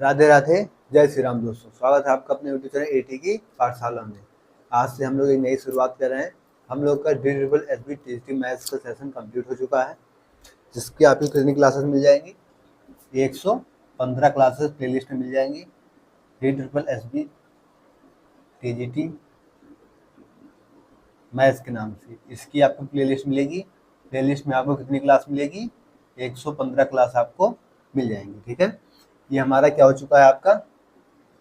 राधे राधे, जय श्री राम दोस्तों। स्वागत है आपका अपने यूट्यूब चैनल एटी की पाठशाला में। आज से हम लोग एक नई शुरुआत कर रहे हैं। हम लोग का DSSB टीजीटी मैथ्स का सेशन कंप्लीट हो चुका है, जिसकी आपको कितनी क्लासेस मिल जाएंगी? 115 क्लासेस प्लेलिस्ट में मिल जाएंगी। DSSB टीजीटी मैथ्स के नाम से इसकी आपको प्लेलिस्ट मिलेगी। प्लेलिस्ट में आपको कितनी क्लास मिलेगी? 115 क्लास आपको मिल जाएंगी। ठीक है, ये हमारा क्या हो चुका है, आपका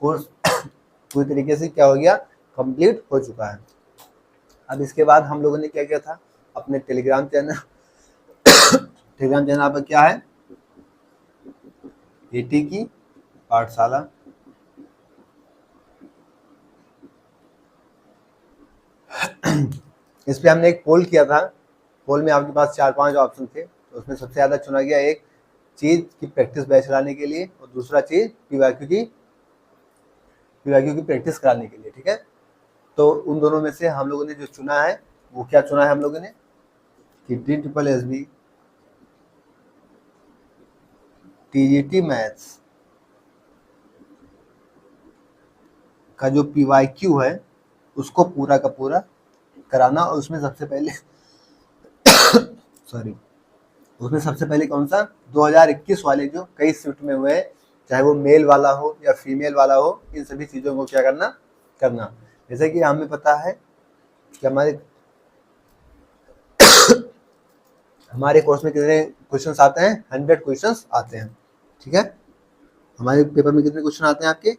कोर्स पूरी तरीके से क्या हो गया, कंप्लीट हो चुका है। अब इसके बाद हम लोगों ने क्या किया था, अपने टेलीग्राम चैनल आपका क्या है, एटी की पाठशाला। इस पे हमने एक पोल किया था। पोल में आपके पास 4-5 ऑप्शन थे, तो उसमें सबसे ज़्यादा चुना गया एक चीज़ की प्रैक्टिस बैच चलाने के लिए, और दूसरा चीज़ पीवाईक्यू की प्रैक्टिस कराने के लिए। ठीक है, तो उन दोनों में से हम लोगों ने जो चुना है वो क्या चुना है हम लोगों ने कि DSSB टीजीटी मैथ्स का जो पीवाईक्यू है उसको पूरा का पूरा कराना। और उसमें सबसे पहले सॉरी, उसमें सबसे पहले कौन सा 2021 वाले जो कई शिफ्ट में हुए हैं, चाहे वो मेल वाला हो या फीमेल वाला हो, इन सभी चीज़ों को क्या करना। जैसे कि हमें पता है कि हमारे कोर्स में कितने क्वेश्चंस आते हैं, 100 क्वेश्चंस आते हैं। ठीक है, हमारे पेपर में कितने क्वेश्चन आते हैं आपके?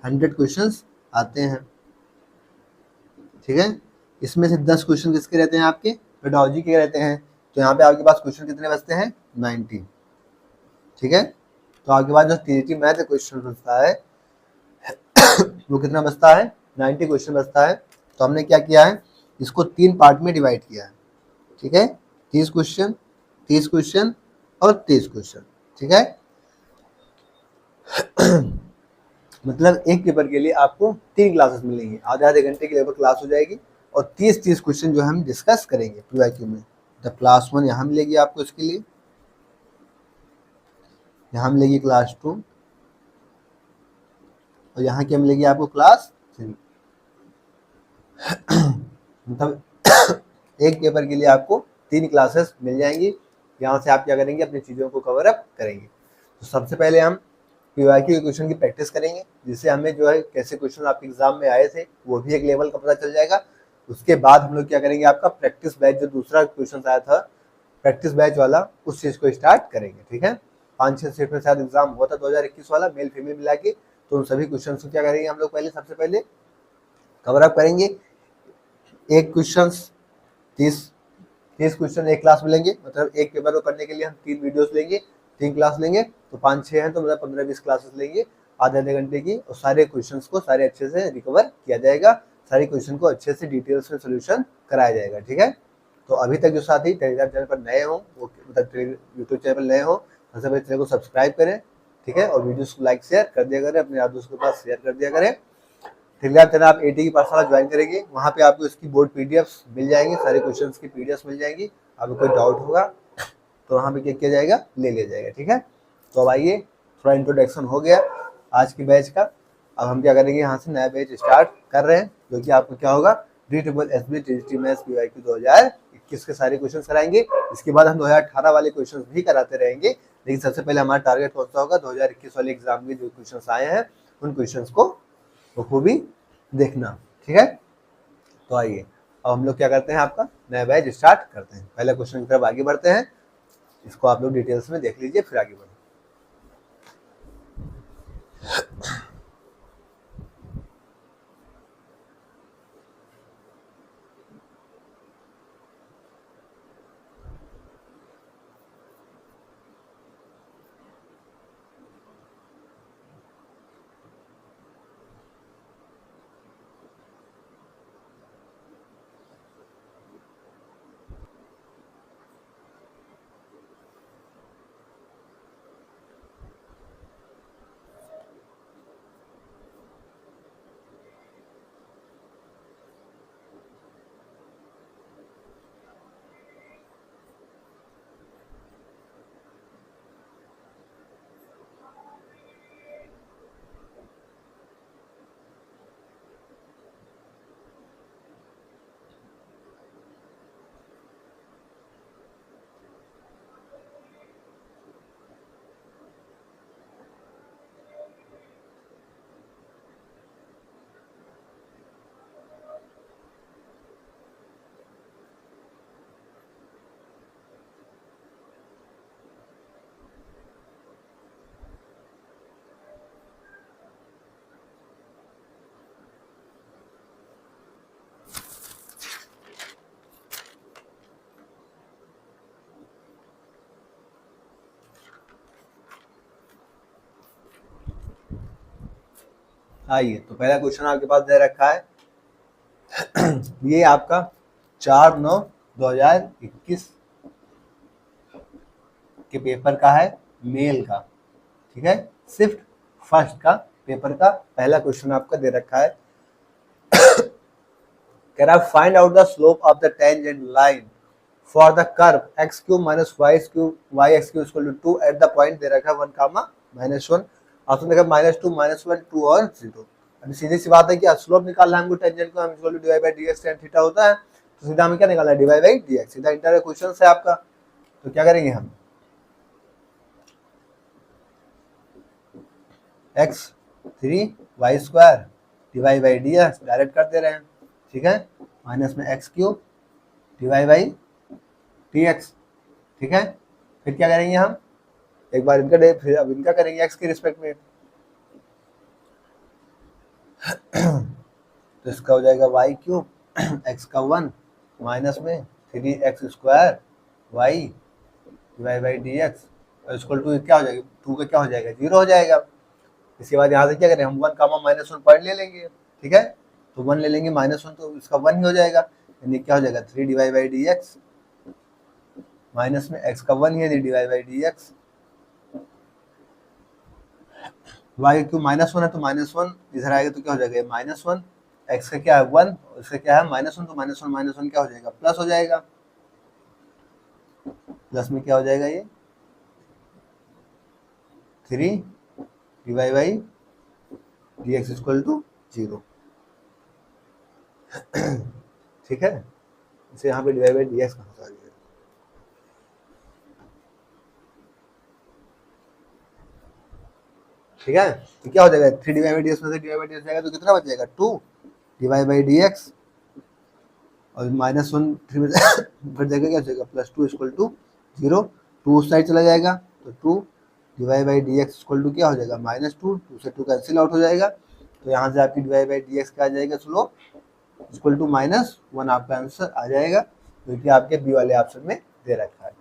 100 क्वेश्चंस आते हैं। ठीक है, इसमें से 10 क्वेश्चन किसके रहते हैं, आपके पेडोलॉजी के रहते हैं। तो यहाँ पे आपके पास क्वेश्चन कितने बचते हैं? 90। ठीक है, तो आपके पास जो टीजीटी मैथ का क्वेश्चन बचता है वो कितना बचता है? 90 क्वेश्चन बचता है। तो हमने क्या किया है, इसको 3 पार्ट में डिवाइड किया है। ठीक है, 30 क्वेश्चन, 30 क्वेश्चन और 30 क्वेश्चन। ठीक है, मतलब एक पेपर के लिए आपको 3 क्लासेस मिलेंगी, आधे आधे घंटे की लगभग क्लास हो जाएगी, और 30 क्वेश्चन जो हम डिस्कस करेंगे पीवाईक्यू में। द क्लास 1 यहाँ मिलेगी आपको, इसके लिए यहाँ मिलेगी क्लास 2, और यहाँ क्या मिलेगी आपको? क्लास 3। मतलब एक पेपर के लिए आपको 3 क्लासेस मिल जाएंगी। यहाँ से आप क्या करेंगे, अपनी चीज़ों को कवर अप करेंगे। तो सबसे पहले हम पीवाईक्यू के क्वेश्चन की प्रैक्टिस करेंगे, जिससे हमें जो है कैसे क्वेश्चन आपके एग्जाम में आए थे वो भी एक लेवल का पता चल जाएगा। उसके बाद हम लोग क्या करेंगे, आपका प्रैक्टिस बैच जो दूसरा क्वेश्चन आया था प्रैक्टिस बैच वाला, उस चीज़ को स्टार्ट करेंगे। ठीक है, 5-6 सेट में शायद एग्जाम हुआ था 2021 वाला, मेल फीमेल मिला के। तो उन सभी क्वेश्चन को क्या करेंगे हम लोग, पहले सबसे पहले कवर अप करेंगे। एक क्वेश्चन 30 क्वेश्चन एक क्लास में लेंगे, मतलब एक पेपर को करने के लिए हम 3 वीडियोस लेंगे, 3 क्लास लेंगे, तो 5-6 हैं, तो मतलब 15-20 क्लासेस लेंगे आधे आधे घंटे की, और सारे क्वेश्चंस को सारे अच्छे से रिकवर किया जाएगा, सारे क्वेश्चन को अच्छे से डिटेल्स में सोल्यूशन कराया जाएगा। ठीक है, तो अभी तक जो साथी टेलीग्राम चैनल पर नए हो, वो मतलब यूट्यूब चैनल पर नए हो, सबसे पहले चैनल को सब्सक्राइब करें। ठीक है, और वीडियोस को लाइक शेयर कर दिया करें, अपने यार दोस्तों के पास शेयर कर दिया करें। टेलीग्राम चैनल आप एटी की पाठशाला ज्वाइन करेंगे, वहाँ पे आपको इसकी बोर्ड पीडीएफ्स मिल जाएंगी, सारे क्वेश्चंस की पीडीएफ्स मिल जाएंगी। आपको कोई डाउट होगा तो वहाँ पे क्या किया जाएगा, ले लिया जाएगा। ठीक है, तो अब आइए, थोड़ा इंट्रोडक्शन हो गया आज की बैच का। अब हम क्या करेंगे, यहाँ से नया बैच स्टार्ट कर रहे हैं, जो कि आपको क्या होगा, DSSB टीजीटी मैथ्स पीवाईक्यू 2021 के सारे क्वेश्चन कराएंगे। इसके बाद हम 2018 वाले क्वेश्चन भी कराते रहेंगे, लेकिन सबसे पहले हमारा टारगेट कौन सा होगा, 2021 वाले एग्जाम में जो क्वेश्चन आए हैं उन क्वेश्चन को बखूबी देखना। ठीक है, तो आइए अब हम लोग क्या करते हैं, आपका नया बैच स्टार्ट करते हैं। पहले क्वेश्चन की तरफ आगे बढ़ते हैं, इसको आप लोग डिटेल्स में देख लीजिए, फिर आगे बढ़ें। आइए, तो पहला क्वेश्चन आपके पास दे रखा है ये आपका 4/9/2021 के पेपर का है, मेल का, ठीक है, शिफ्ट फर्स्ट का पेपर का पहला क्वेश्चन आपका दे रखा है। कह रहा है find out the slope of the tangent line for the curve X cube minus Y cube Y X cube equal to 2 at the point दे रखा है 1, ऑप्शन देखा -2, -1, 2 और 0। अभी सीधी सी बात है कि स्लोप निकालना है हमको टेंजेंट को, हम equal to D Y by D X tan theta होता है, तो सीधा हमें क्या निकालना है, D Y by D X. सीधा इंटर क्वेश्चन है आपका, तो क्या करेंगे हम x3y² divide by D X direct कर दे रहे हैं, ठीक है, माइनस में x³ divide by D x, ठीक है। फिर क्या करेंगे हम, एक बार इनका डे, फिर अब इनका करेंगे x के रिस्पेक्ट में, तो इसका हो जाएगा y³ x का 1 माइनस में 3x² y divide by D x और इक्वल टू क्या हो जाएगा, 2 का क्या हो जाएगा, 0 हो जाएगा। इसके बाद यहाँ से क्या करें हम 1, -1 पॉइंट ले लेंगे, ठीक है, तो 1 ले लेंगे, -1 तो इसका 1 ही हो जाएगा, यानी क्या हो जाएगा 3 divide by D x minus में x का 1 है divide by D x, y क्यों -1 है तो -1 इधर आएगा तो क्या हो जाएगा -1, x का क्या है 1, इसका क्या है -1, तो -1 क्या हो जाएगा प्लस हो जाएगा, प्लस में क्या हो जाएगा ये 3 divide by D X equal to 0, ठीक है। इसे यहाँ पे डिवाइड बाई डी एक्स कहाँ से आ गया, ठीक है, तो क्या हो जाएगा 3 डिवाइड बाई डी एक्स में से डिवाइड बाई डी एक्स जाएगा तो कितना बच जाएगा 2 डिवाइड बाई डी एक्स और -1 3 फिर जाएगा क्या हो जाएगा +2 इक्वल टू 0, 2 उस साइड चला जाएगा तो 2 divide by D X equal to क्या हो जाएगा -2, 2 से 2 कैंसिल आउट हो जाएगा, तो यहाँ से आपकी डिवाइड बाई डी एक्स क्या आ जाएगा स्लोप इक्वल टू -1 आपका आंसर आ जाएगा, जो कि आपके बी वाले ऑप्शन में दे रखा है।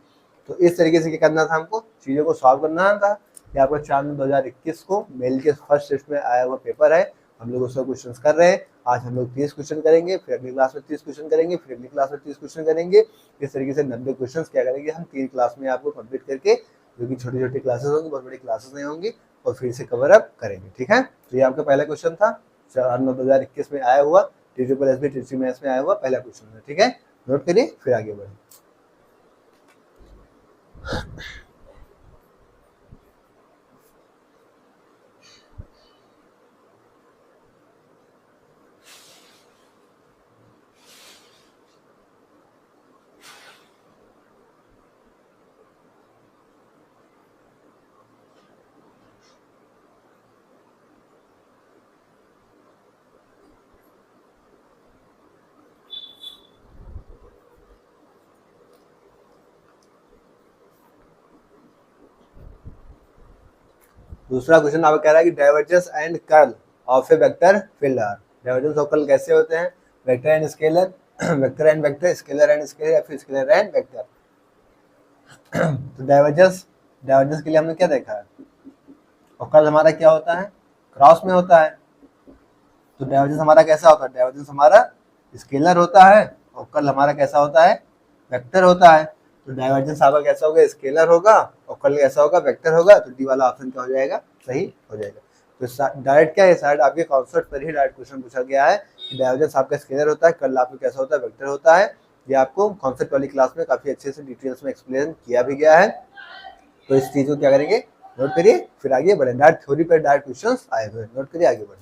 तो इस तरीके से क्या करना था, हमको चीज़ों को सॉल्व करना था। ये आपका 4/9/2021 को मेल के फर्स्ट शिफ्ट में आया हुआ पेपर है, हम लोग उसका क्वेश्चन कर रहे हैं। आज हम लोग 30 क्वेश्चन करेंगे, फिर अगली क्लास में 30 क्वेश्चन करेंगे, फिर अगली क्लास में 30 क्वेश्चन करेंगे। इस तरीके से 90 क्वेश्चन क्या करेंगे हम 3 क्लास में आपको कंप्लीट करके, जो कि छोटी छोटी क्लासेस होंगी, बहुत बड़ी क्लासेस नहीं होंगी, और फिर से कवर अप करेंगे, ठीक है। तो ये आपका पहला क्वेश्चन था 4/9/2021 में आया हुआ, TSSB TC मैथ्स में आया हुआ पहला क्वेश्चन है, ठीक है, नोट करिए फिर आगे बढ़े। दूसरा क्वेश्चन आपको कह रहा है कि divergence and curl of a vector field are. Divergence और कर्ल कैसे होते हैं, vector and scalar, vector and vector, scalar and scalar, या फिर स्केलर एंड वेक्टर। तो डाइवर्जेंस के लिए हमने क्या देखा है, और कर्ल हमारा क्या होता है, क्रॉस में होता है। तो डाइवर्जेंस हमारा कैसा होता है, डाइवर्जेंस हमारा स्केलर होता है और कर्ल हमारा कैसा होता है, वेक्टर होता है। तो डाइवर्जेंस आपका कैसा होगा, स्केलर होगा, और कर्ल कैसा होगा, वेक्टर होगा। तो डी वाला ऑप्शन क्या हो जाएगा, सही हो जाएगा। तो डायरेक्ट क्या है, शायद आपके कॉन्सेप्ट पर ही डायरेक्ट क्वेश्चन पूछा गया है कि डाइवर्जेंस आपका स्केलर होता है, कर्ल आपका कैसा होता है, वेक्टर होता है। ये आपको कॉन्सेप्ट वाली क्लास में काफी अच्छे से डिटेल्स में एक्सप्लेन किया भी गया है। तो इस चीज को क्या करेंगे, नोट करिए फिर आगे बढ़े। डायरेक्ट थ्योरी पर डायरेक्ट क्वेश्चन आए हुए, नोट करिए आगे बढ़े।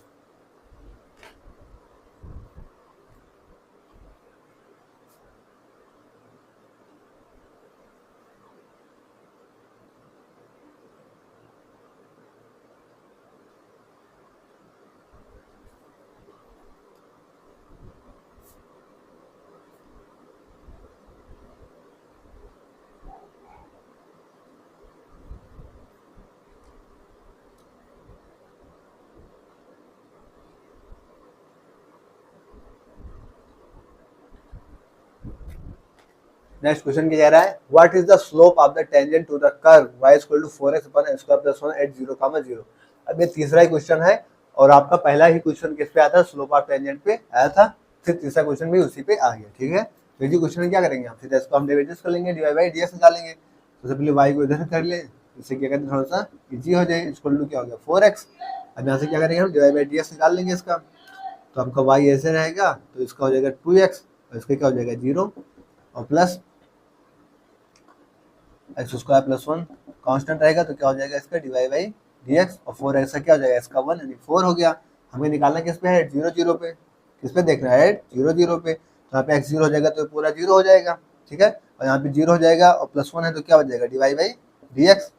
नेक्स्ट क्वेश्चन क्या कह रहा है, what is the slope of the tangent to the curve y equal to 4x upon x square plus 1 at 0, 0। अब ये तीसरा ही क्वेश्चन है और आपका पहला ही क्वेश्चन किस पे आया था, स्लोप ऑफ टेंजेंट पे आया था, फिर तीसरा क्वेश्चन भी उसी पे आ गया, ठीक है। तो ये क्वेश्चन क्या करेंगे हम, सीधा इसको हम डेरिवेटिव्स कर लेंगे, dy बाई dx निकालेंगे। तो सबसे पहले y को इधर कर ले, इससे क्या करते हैं थोड़ा सा इजी हो जाए, इक्वल टू क्या हो गया 4x। अब यहाँ से क्या करेंगे हम dy बाई dx निकाल लेंगे इसका, तो आपका y ऐसे रहेगा, तो इसका हो जाएगा 2x और इसका क्या हो जाएगा 0 और plus x square plus 1 constant रहेगा, तो क्या हो जाएगा इसका dy बाई dx और 4x का क्या हो जाएगा इसका 1 यानी 4 हो गया। हमें निकालना किस पे है, 0 0 पे, किस पे देखना है 0 0 पे, तो यहाँ पे x 0 हो जाएगा तो पूरा 0 हो जाएगा, ठीक है। और यहाँ पे 0 हो जाएगा और प्लस 1 है तो क्या हो जाएगा dy बाई dx,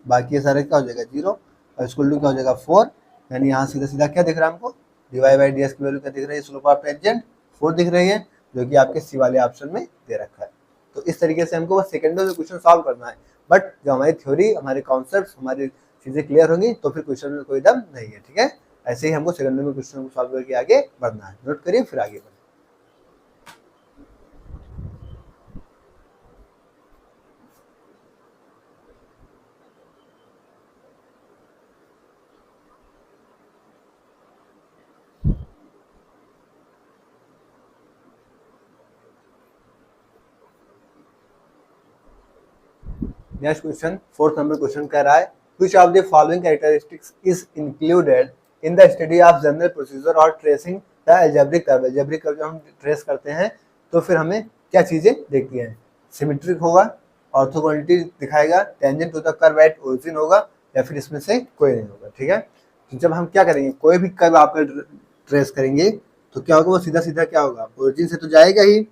बाकी ये सारे क्या हो जाएगा 0 और इसको क्या हो जाएगा 4, यानी यहाँ सीधा सीधा क्या दिख रहा है हमको, dy बाई dx की वैल्यू क्या दिख रही है, स्लोप ऑफ टेंजेंट 4 दिख रही है, जो कि आपके सी वाले ऑप्शन में दे रखा है। तो इस तरीके से हमको बस सेकंडों में क्वेश्चन सॉल्व करना है, बट जो हमारी थ्योरी, हमारे कॉन्सेप्ट्स, हमारी चीजें क्लियर होंगी तो फिर क्वेश्चन में कोई दम नहीं है, ठीक है। ऐसे ही हमको सेकंडों में क्वेश्चन को सॉल्व करके आगे बढ़ना है। नोट करिए फिर आगे बढ़े। Next question, fourth number question कह रहा है which of the following characteristics is included in the study of general procedure or tracing the algebraic curve। algebraic curve जब हम ट्रेस करते हैं तो फिर हमें क्या चीजें देखती हैं, सिमेट्रिक होगा, ऑर्थोगोनलिटी दिखाएगा, tangent to the curve at origin होगा, या फिर इसमें से कोई नहीं होगा, ठीक है। तो जब हम क्या करेंगे, कोई भी कर्व आपका ट्रेस करेंगे तो क्या होगा, वो सीधा सीधा क्या होगा, ओरिजिन से तो जाएगा ही,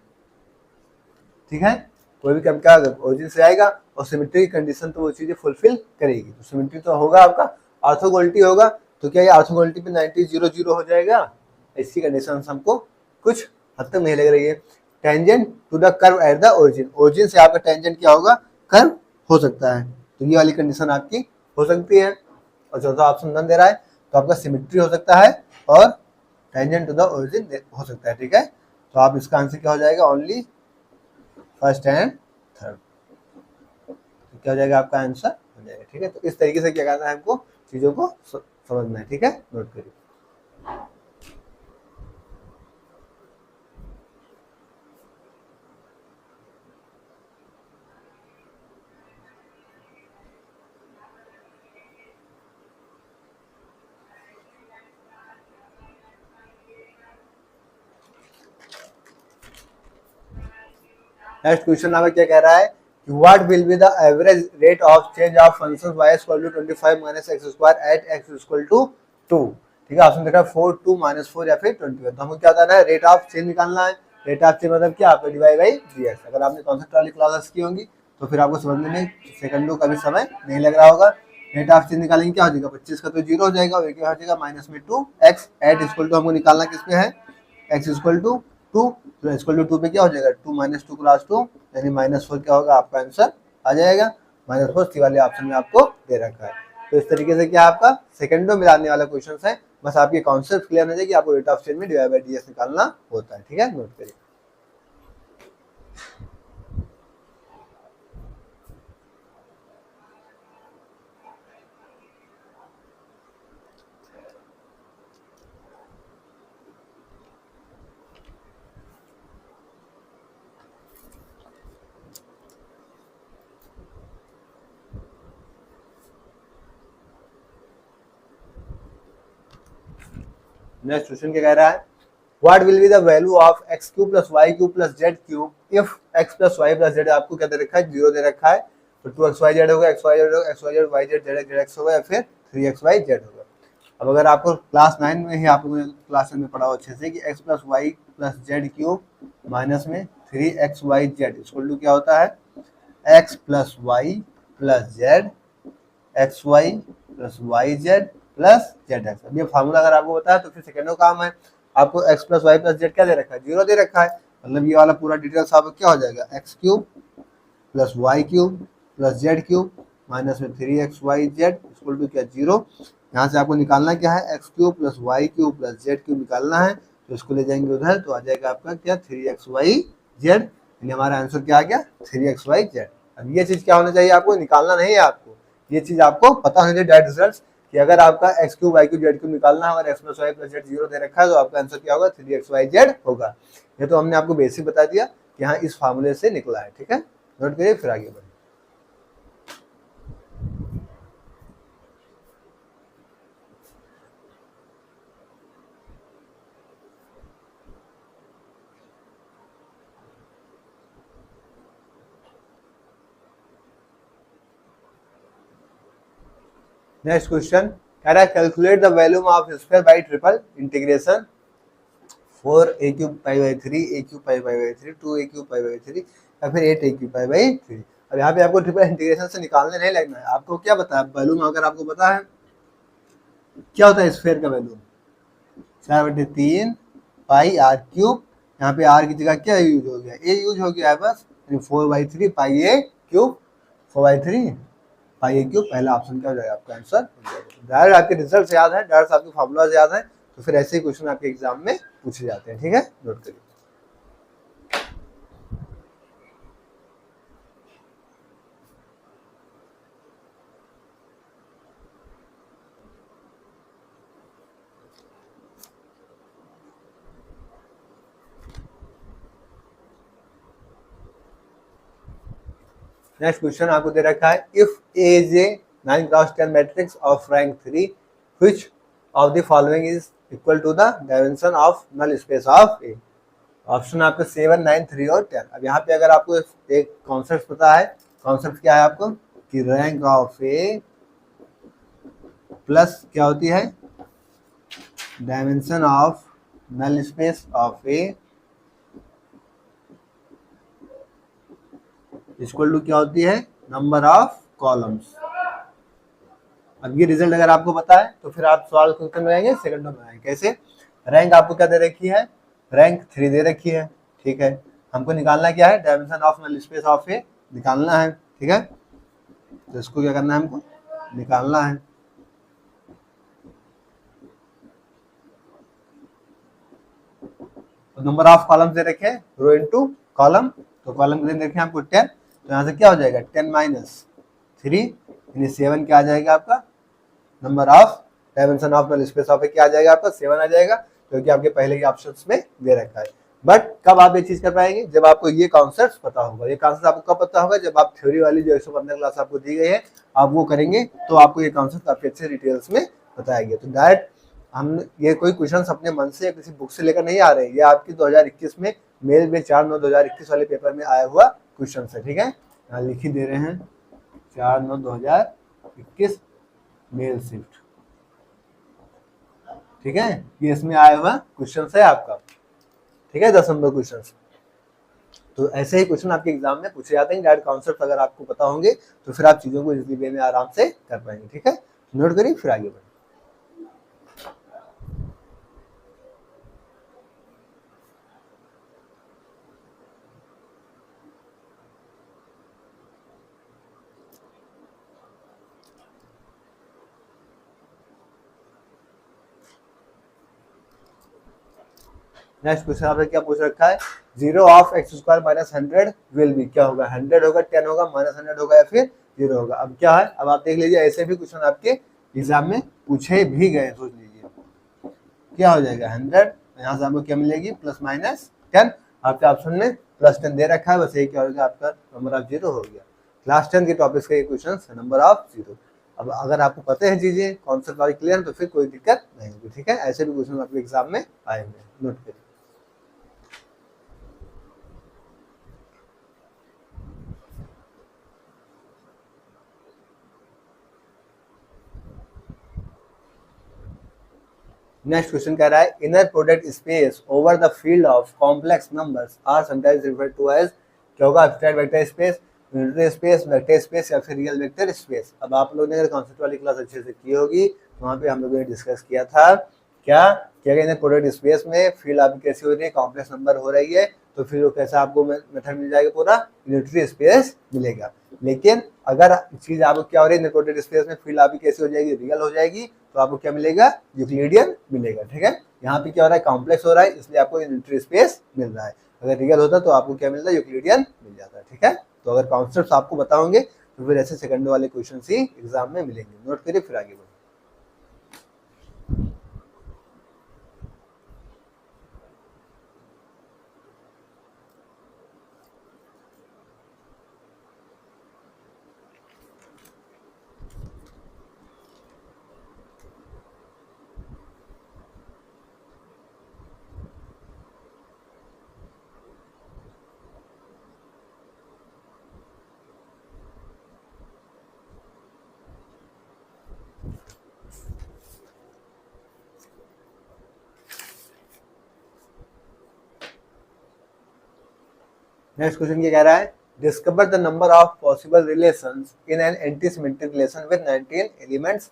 ठीक है। कोई भी कर्व क्या होगा, ओरिजिन से आएगा और सिमेट्री की कंडीशन तो वो चीजें फुलफिल करेगी, तो सिमेट्री तो होगा आपका, ऑर्थोगोनलिटी होगा, तो क्या ये ऑर्थोगोनलिटी पे 90 0 0 हो जाएगा, इसकी कंडीशन हमको कुछ हद तक नहीं लग रही है। Tangent to the curve at the origin, origin से आपका टेंजेंट क्या होगा, कर्व हो सकता है, तो ये वाली कंडीशन आपकी हो सकती है। और चौथा ऑप्शन नन दे रहा है, तो आपका सिमेट्री हो सकता है और टेंजेंट टू द ओरिजिन हो सकता है, ठीक है। तो आप इसका आंसर क्या हो जाएगा, ओनली फर्स्ट एंड थर्ड, तो क्या हो जाएगा आपका आंसर हो जाएगा, ठीक है। तो इस तरीके से क्या करना है हमको चीजों को समझना है, ठीक है, नोट करिए। नेक्स्ट क्वेश्चन हमें क्या कह रहा है, what will be the average rate of change of function y equal to 25 minus X square at x equal to 2, ठीक है। ऑप्शन देखा 4 2 माइनस 4 या फिर 21। तो हमको क्या बताना है, रेट ऑफ चेंज निकालना है। रेट ऑफ चेंज मतलब क्या, आपका डिवाइड बाई dx। अगर आपने कॉन्सेप्ट वाली क्लासेस की होंगी तो फिर आपको समझने में सेकंडों का भी समय नहीं लग रहा होगा। रेट ऑफ चेंज निकालेंगे, क्या हो जाएगा 25 का तो 0 हो जाएगा और क्या हो जाएगा माइनस में 2x एट इक्वल टू हमको निकालना किसमें है, x इक्वल टू 2, तो इक्वल टू 2 पे क्या हो जाएगा 2 माइनस 2 क्लास 2 यानी -4 क्या होगा आपका आंसर आ जाएगा। -4 सी वाले ऑप्शन में आपको दे रखा है। तो इस तरीके से क्या आपका सेकंडों में आने वाला क्वेश्चन है, बस आपके कॉन्सेप्ट क्लियर हो जाए कि आपको रेट ऑफ चेंज में डिवाइड बाय डीएस निकालना होता है, ठीक है, नोट करिए। नेक्स्ट क्वेश्चन क्या कह रहा है, what will be the value of X cube plus Y cube plus Z cube if X plus Y plus Z आपको क्या दे रखा है, 0 दे रखा है, तो 2xyz होगा, xyz होगा, xyz yz zx होगा या फिर 3xyz होगा। अब अगर आपको क्लास 9 में ही आपको क्लास 9 में पढ़ा हो अच्छे से कि x plus Y plus Z cube minus में 3xyz इक्वल टू क्या होता है, x plus Y plus z x y plus y z plus z x. अब ये फार्मूला अगर आपको बताया तो फिर सेकंडों काम है, आपको x plus Y plus z क्या दे रखा है, 0 दे रखा है, मतलब ये वाला पूरा डिटेल्स आपको क्या हो जाएगा, x cube plus Y cube plus Z cube minus में 3xyz इक्वल टू क्या 0। यहाँ से आपको निकालना क्या है, x cube plus Y cube plus Z cube निकालना है, तो इसको ले जाएंगे उधर तो आ जाएगा आपका क्या 3xyz, यानी हमारा आंसर क्या आ गया 3xyz। अब ये चीज क्या होना चाहिए, आपको निकालना नहीं है, आपको ये चीज आपको पता होना चाहिए डायरेक्ट रिजल्ट कि अगर आपका x cube y cube z cube निकालना है और x plus Y plus z 0 दे रखा है तो आपका आंसर क्या होगा 3xyz होगा। ये तो हमने आपको बेसिक बता दिया कि हाँ इस फार्मूले से निकला है, ठीक है। नोट करिए फिर आगे बढ़े। नेक्स्ट क्वेश्चन कह रहा है calculate the volume of square by triple integration 4a cube pi by 3 a cube pi by 3 2a cube pi by 3 या फिर 8a क्यूब पाई बाई 3। अब यहाँ पे आपको ट्रिपल इंटीग्रेशन से निकालने नहीं लगना है, आपको क्या पता है वॉल्यूम अगर आपको पता है क्या होता है स्फीयर का वॉल्यूम 4/3 पाई आर क्यूब, यहाँ पे आर की जगह क्या यूज हो गया ए यूज हो गया है बस 4/3 पाई ए क्यूब 4/3 पाई ए क्यूब। पहला ऑप्शन क्या हो जाएगा आपका आंसर। डायरेक्ट आपके रिजल्ट याद है, डायरेक्ट आपके फॉर्मूला याद है, तो फिर ऐसे ही क्वेश्चन आपके एग्जाम में पूछे जाते हैं, ठीक है। नोट करिए। नेक्स्ट क्वेश्चन आपको दे रखा है if a is a 9x10 matrix of rank 3 which of the following is equal to the dimension of null space of a. Option आपके 7, 9, 3 और 10। अब यहाँ पे अगर आपको एक कॉन्सेप्ट पता है, कॉन्सेप्ट क्या है आपको कि रैंक ऑफ ए प्लस क्या होती है dimension of null space of a equal to क्या होती है नंबर ऑफ कॉलम्स। अब ये रिजल्ट अगर आपको पता है तो फिर आप सवाल क्वेश्चन में आएंगे सेकंड में आएंगे। कैसे रैंक आपको क्या दे रखी है रैंक 3 दे रखी है, ठीक है। हमको निकालना क्या है dimension of null space of A निकालना है, ठीक है। तो इसको क्या करना है हमको निकालना है। तो नंबर ऑफ कॉलम्स दे रखे हैं रो इनटू कॉलम, तो कॉलम दे रखे हैं आपको 10, तो यहाँ से क्या हो जाएगा 10 माइनस 3 यानी 7 क्या आ जाएगा आपका number of dimension of null space of A क्या आ जाएगा आपका 7 आ जाएगा, क्योंकि आपके पहले के ऑप्शंस में दे रखा है। बट कब आप ये चीज कर पाएंगे जब आपको ये कॉन्सेप्ट पता होगा। ये कॉन्सेप्ट आपको कब पता होगा जब आप थ्योरी वाली जो 115 क्लास आपको दी गई है आप वो करेंगे तो आपको ये कॉन्सेप्ट काफी अच्छे डिटेल्स में बताएंगे। तो डायरेक्ट हम ये कोई क्वेश्चन अपने मन से या किसी बुक से लेकर नहीं आ रहे, ये आपकी 2021 में मेल में 4/9/2021 वाले पेपर में आया हुआ क्वेश्चन है, ठीक है। यहाँ लिख ही दे रहे हैं 4/9/2021 मेल शिफ्ट, ठीक है। ये इसमें आया हुआ क्वेश्चन है आपका, ठीक है 10 नंबर क्वेश्चन। तो ऐसे ही क्वेश्चन आपके एग्जाम में पूछे जाते हैं। डायरेक्ट कॉन्सेप्ट अगर आपको पता होंगे तो फिर आप चीजों को इजीली वे में आराम से कर पाएंगे, ठीक है। नोट करिए फिर आगे बढ़े। नेक्स्ट क्वेश्चन आपने क्या पूछ रखा है 0 of x square minus 100 will be क्या होगा 100 होगा 10 होगा माइनस 100 होगा या फिर 0 होगा। अब क्या है अब आप देख लीजिए ऐसे भी क्वेश्चन आपके एग्जाम में पूछे भी गए। सोच लीजिए क्या हो जाएगा 100 यहाँ से आपको क्या मिलेगी प्लस माइनस 10, आपके ऑप्शन में प्लस 10 दे रखा है, बस यही क्या होगा आपका नंबर ऑफ 0 हो गया। क्लास 10 के टॉपिक्स का ये क्वेश्चन नंबर ऑफ 0। अब अगर आपको पता है चीजें कॉन्सेप्ट वाली क्लियर है तो फिर कोई दिक्कत नहीं होगी, ठीक है। ऐसे भी क्वेश्चन आपके एग्जाम में आएंगे, नोट करिए। नेक्स्ट क्वेश्चन कह रहा है inner product space over the field of complex numbers are sometimes referred to as क्या होगा abstract vector space, unitary space, vector space या फिर रियल वेक्टर स्पेस। अब आप लोगों ने अगर कॉन्सेप्ट वाली क्लास अच्छे से की होगी तो वहाँ पे हम लोगों ने डिस्कस किया था क्या इनर प्रोडक्ट स्पेस में फील्ड आपकी कैसी हो रही है कॉम्प्लेक्स नंबर हो रही है तो फिर वो कैसा आपको मेथड मिल जाएगा पूरा यूनिटरी स्पेस मिलेगा। लेकिन अगर चीज आपको क्या हो रही है इनर प्रोडक्ट स्पेस में फील्ड आपकी कैसी हो जाएगी रियल हो जाएगी तो आपको क्या मिलेगा यूक्लिडियन मिलेगा, ठीक है। यहाँ पे क्या हो रहा है कॉम्प्लेक्स हो रहा है इसलिए आपको यूनिटरी स्पेस मिल रहा है। अगर रियल होता तो आपको क्या मिलता है यूक्लिडियन मिल जाता है, ठीक है। तो अगर कॉन्सेप्ट आपको बताओगे तो फिर ऐसे सेकंड वाले क्वेश्चन ही एग्जाम में मिलेंगे। नोट करिए फिर आगे बढ़ो। नेक्स्ट क्वेश्चन ये कह रहा है discover the number of possible relations in an anti symmetric relation with 19 elements.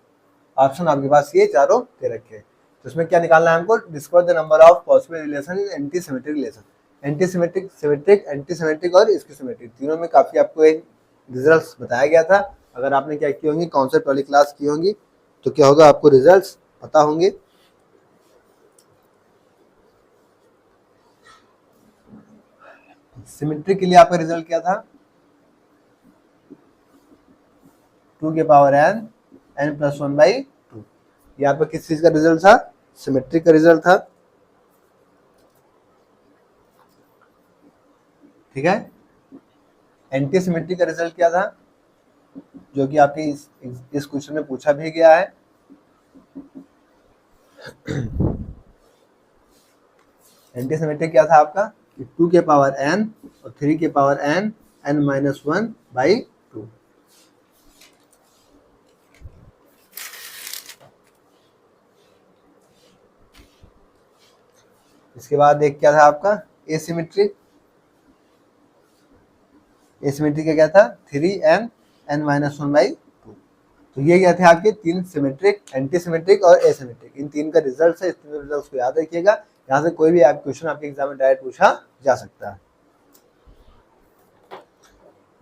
Option आपके पास ये चारों दे रखे हैं, तो इसमें क्या निकालना है हमको, discover the number of possible relation in anti symmetric relation. Anti symmetric, symmetric, anti symmetric और इसकी सिमेट्रिक तीनों में काफी आपको एक रिजल्ट्स बताया गया था। अगर आपने क्या की होंगी, कॉन्सेप्ट वाली क्लास की होंगी, तो क्या होगा, आपको रिजल्ट्स पता होंगे। सिमेट्रिक के लिए आपका रिजल्ट क्या था, 2 के पावर n n प्लस 1/2। ये आपका किस चीज का रिजल्ट था, सिमेट्रिक का रिजल्ट था। ठीक है, एंटी सिमेट्रिक का रिजल्ट क्या था, जो कि आपके इस क्वेश्चन में पूछा भी गया है। एंटी सिमेट्रिक क्या था आपका, 2 के पावर n और 3 के पावर n n माइनस 1/2। इसके बाद एक क्या था आपका, एसिमेट्रिक। एसिमेट्रिक का क्या था, 3m n माइनस 1/2। तो ये क्या थे आपके तीन सिमेट्रिक, एंटी सिमेट्रिक और एसिमेट्रिक, इन तीन का रिजल्ट है। इस तीन रिजल्ट को याद रखिएगा, यहाँ से कोई भी आप क्वेश्चन आपके एग्जाम में डायरेक्ट पूछा जा सकता है।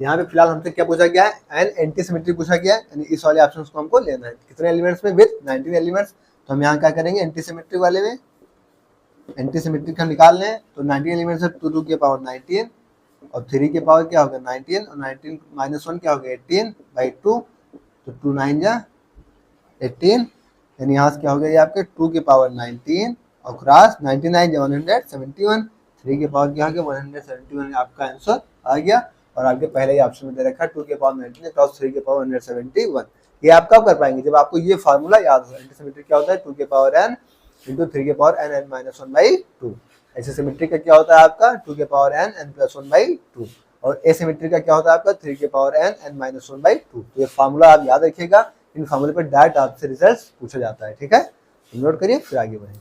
यहाँ पे फिलहाल हमसे क्या पूछा गया है, एन एंटी सिमेट्रिक पूछा गया है, यानी इस वाले ऑप्शन को हमको लेना है। कितने एलिमेंट्स में, विद 19 एलिमेंट्स। तो हम यहाँ क्या करेंगे, एंटी सिमेट्रिक वाले में एंटी सिमेट्रिक हम निकाल लें, तो 19 एलिमेंट्स है, 2 के पावर 19 और 3 के पावर क्या होगा 19 और 19 माइनस 1 क्या होगा 18/2। तो 2 9 जा 18, यानी यहाँ से क्या हो गया, ये आपके 2 के पावर 19 और क्रॉस 99 जा 171। 3 के पावर क्या हो गया 171, आपका आंसर आ गया। और आपके पहले ही ऑप्शन में दे रखा है 2 के पावर 19 क्रॉस 3 के पावर 171। ये आप कब कर पाएंगे, जब आपको ये फार्मूला याद हो। एंटी सिमेट्रिक क्या होता है, 2 के पावर n इंटू 3 के पावर n माइनस 1/2। ऐसे सिमेट्रिक का क्या होता है आपका, 2 के पावर n प्लस 1/2। और एसिमेट्रिक का क्या होता है आपका, 3 के पावर n माइनस 1/2। तो ये फार्मूला आप याद रखिएगा, इन फार्मूले पर डायरेक्ट आपसे रिजल्ट पूछा जाता है। ठीक है, नोट करिए फिर आगे बढ़ें।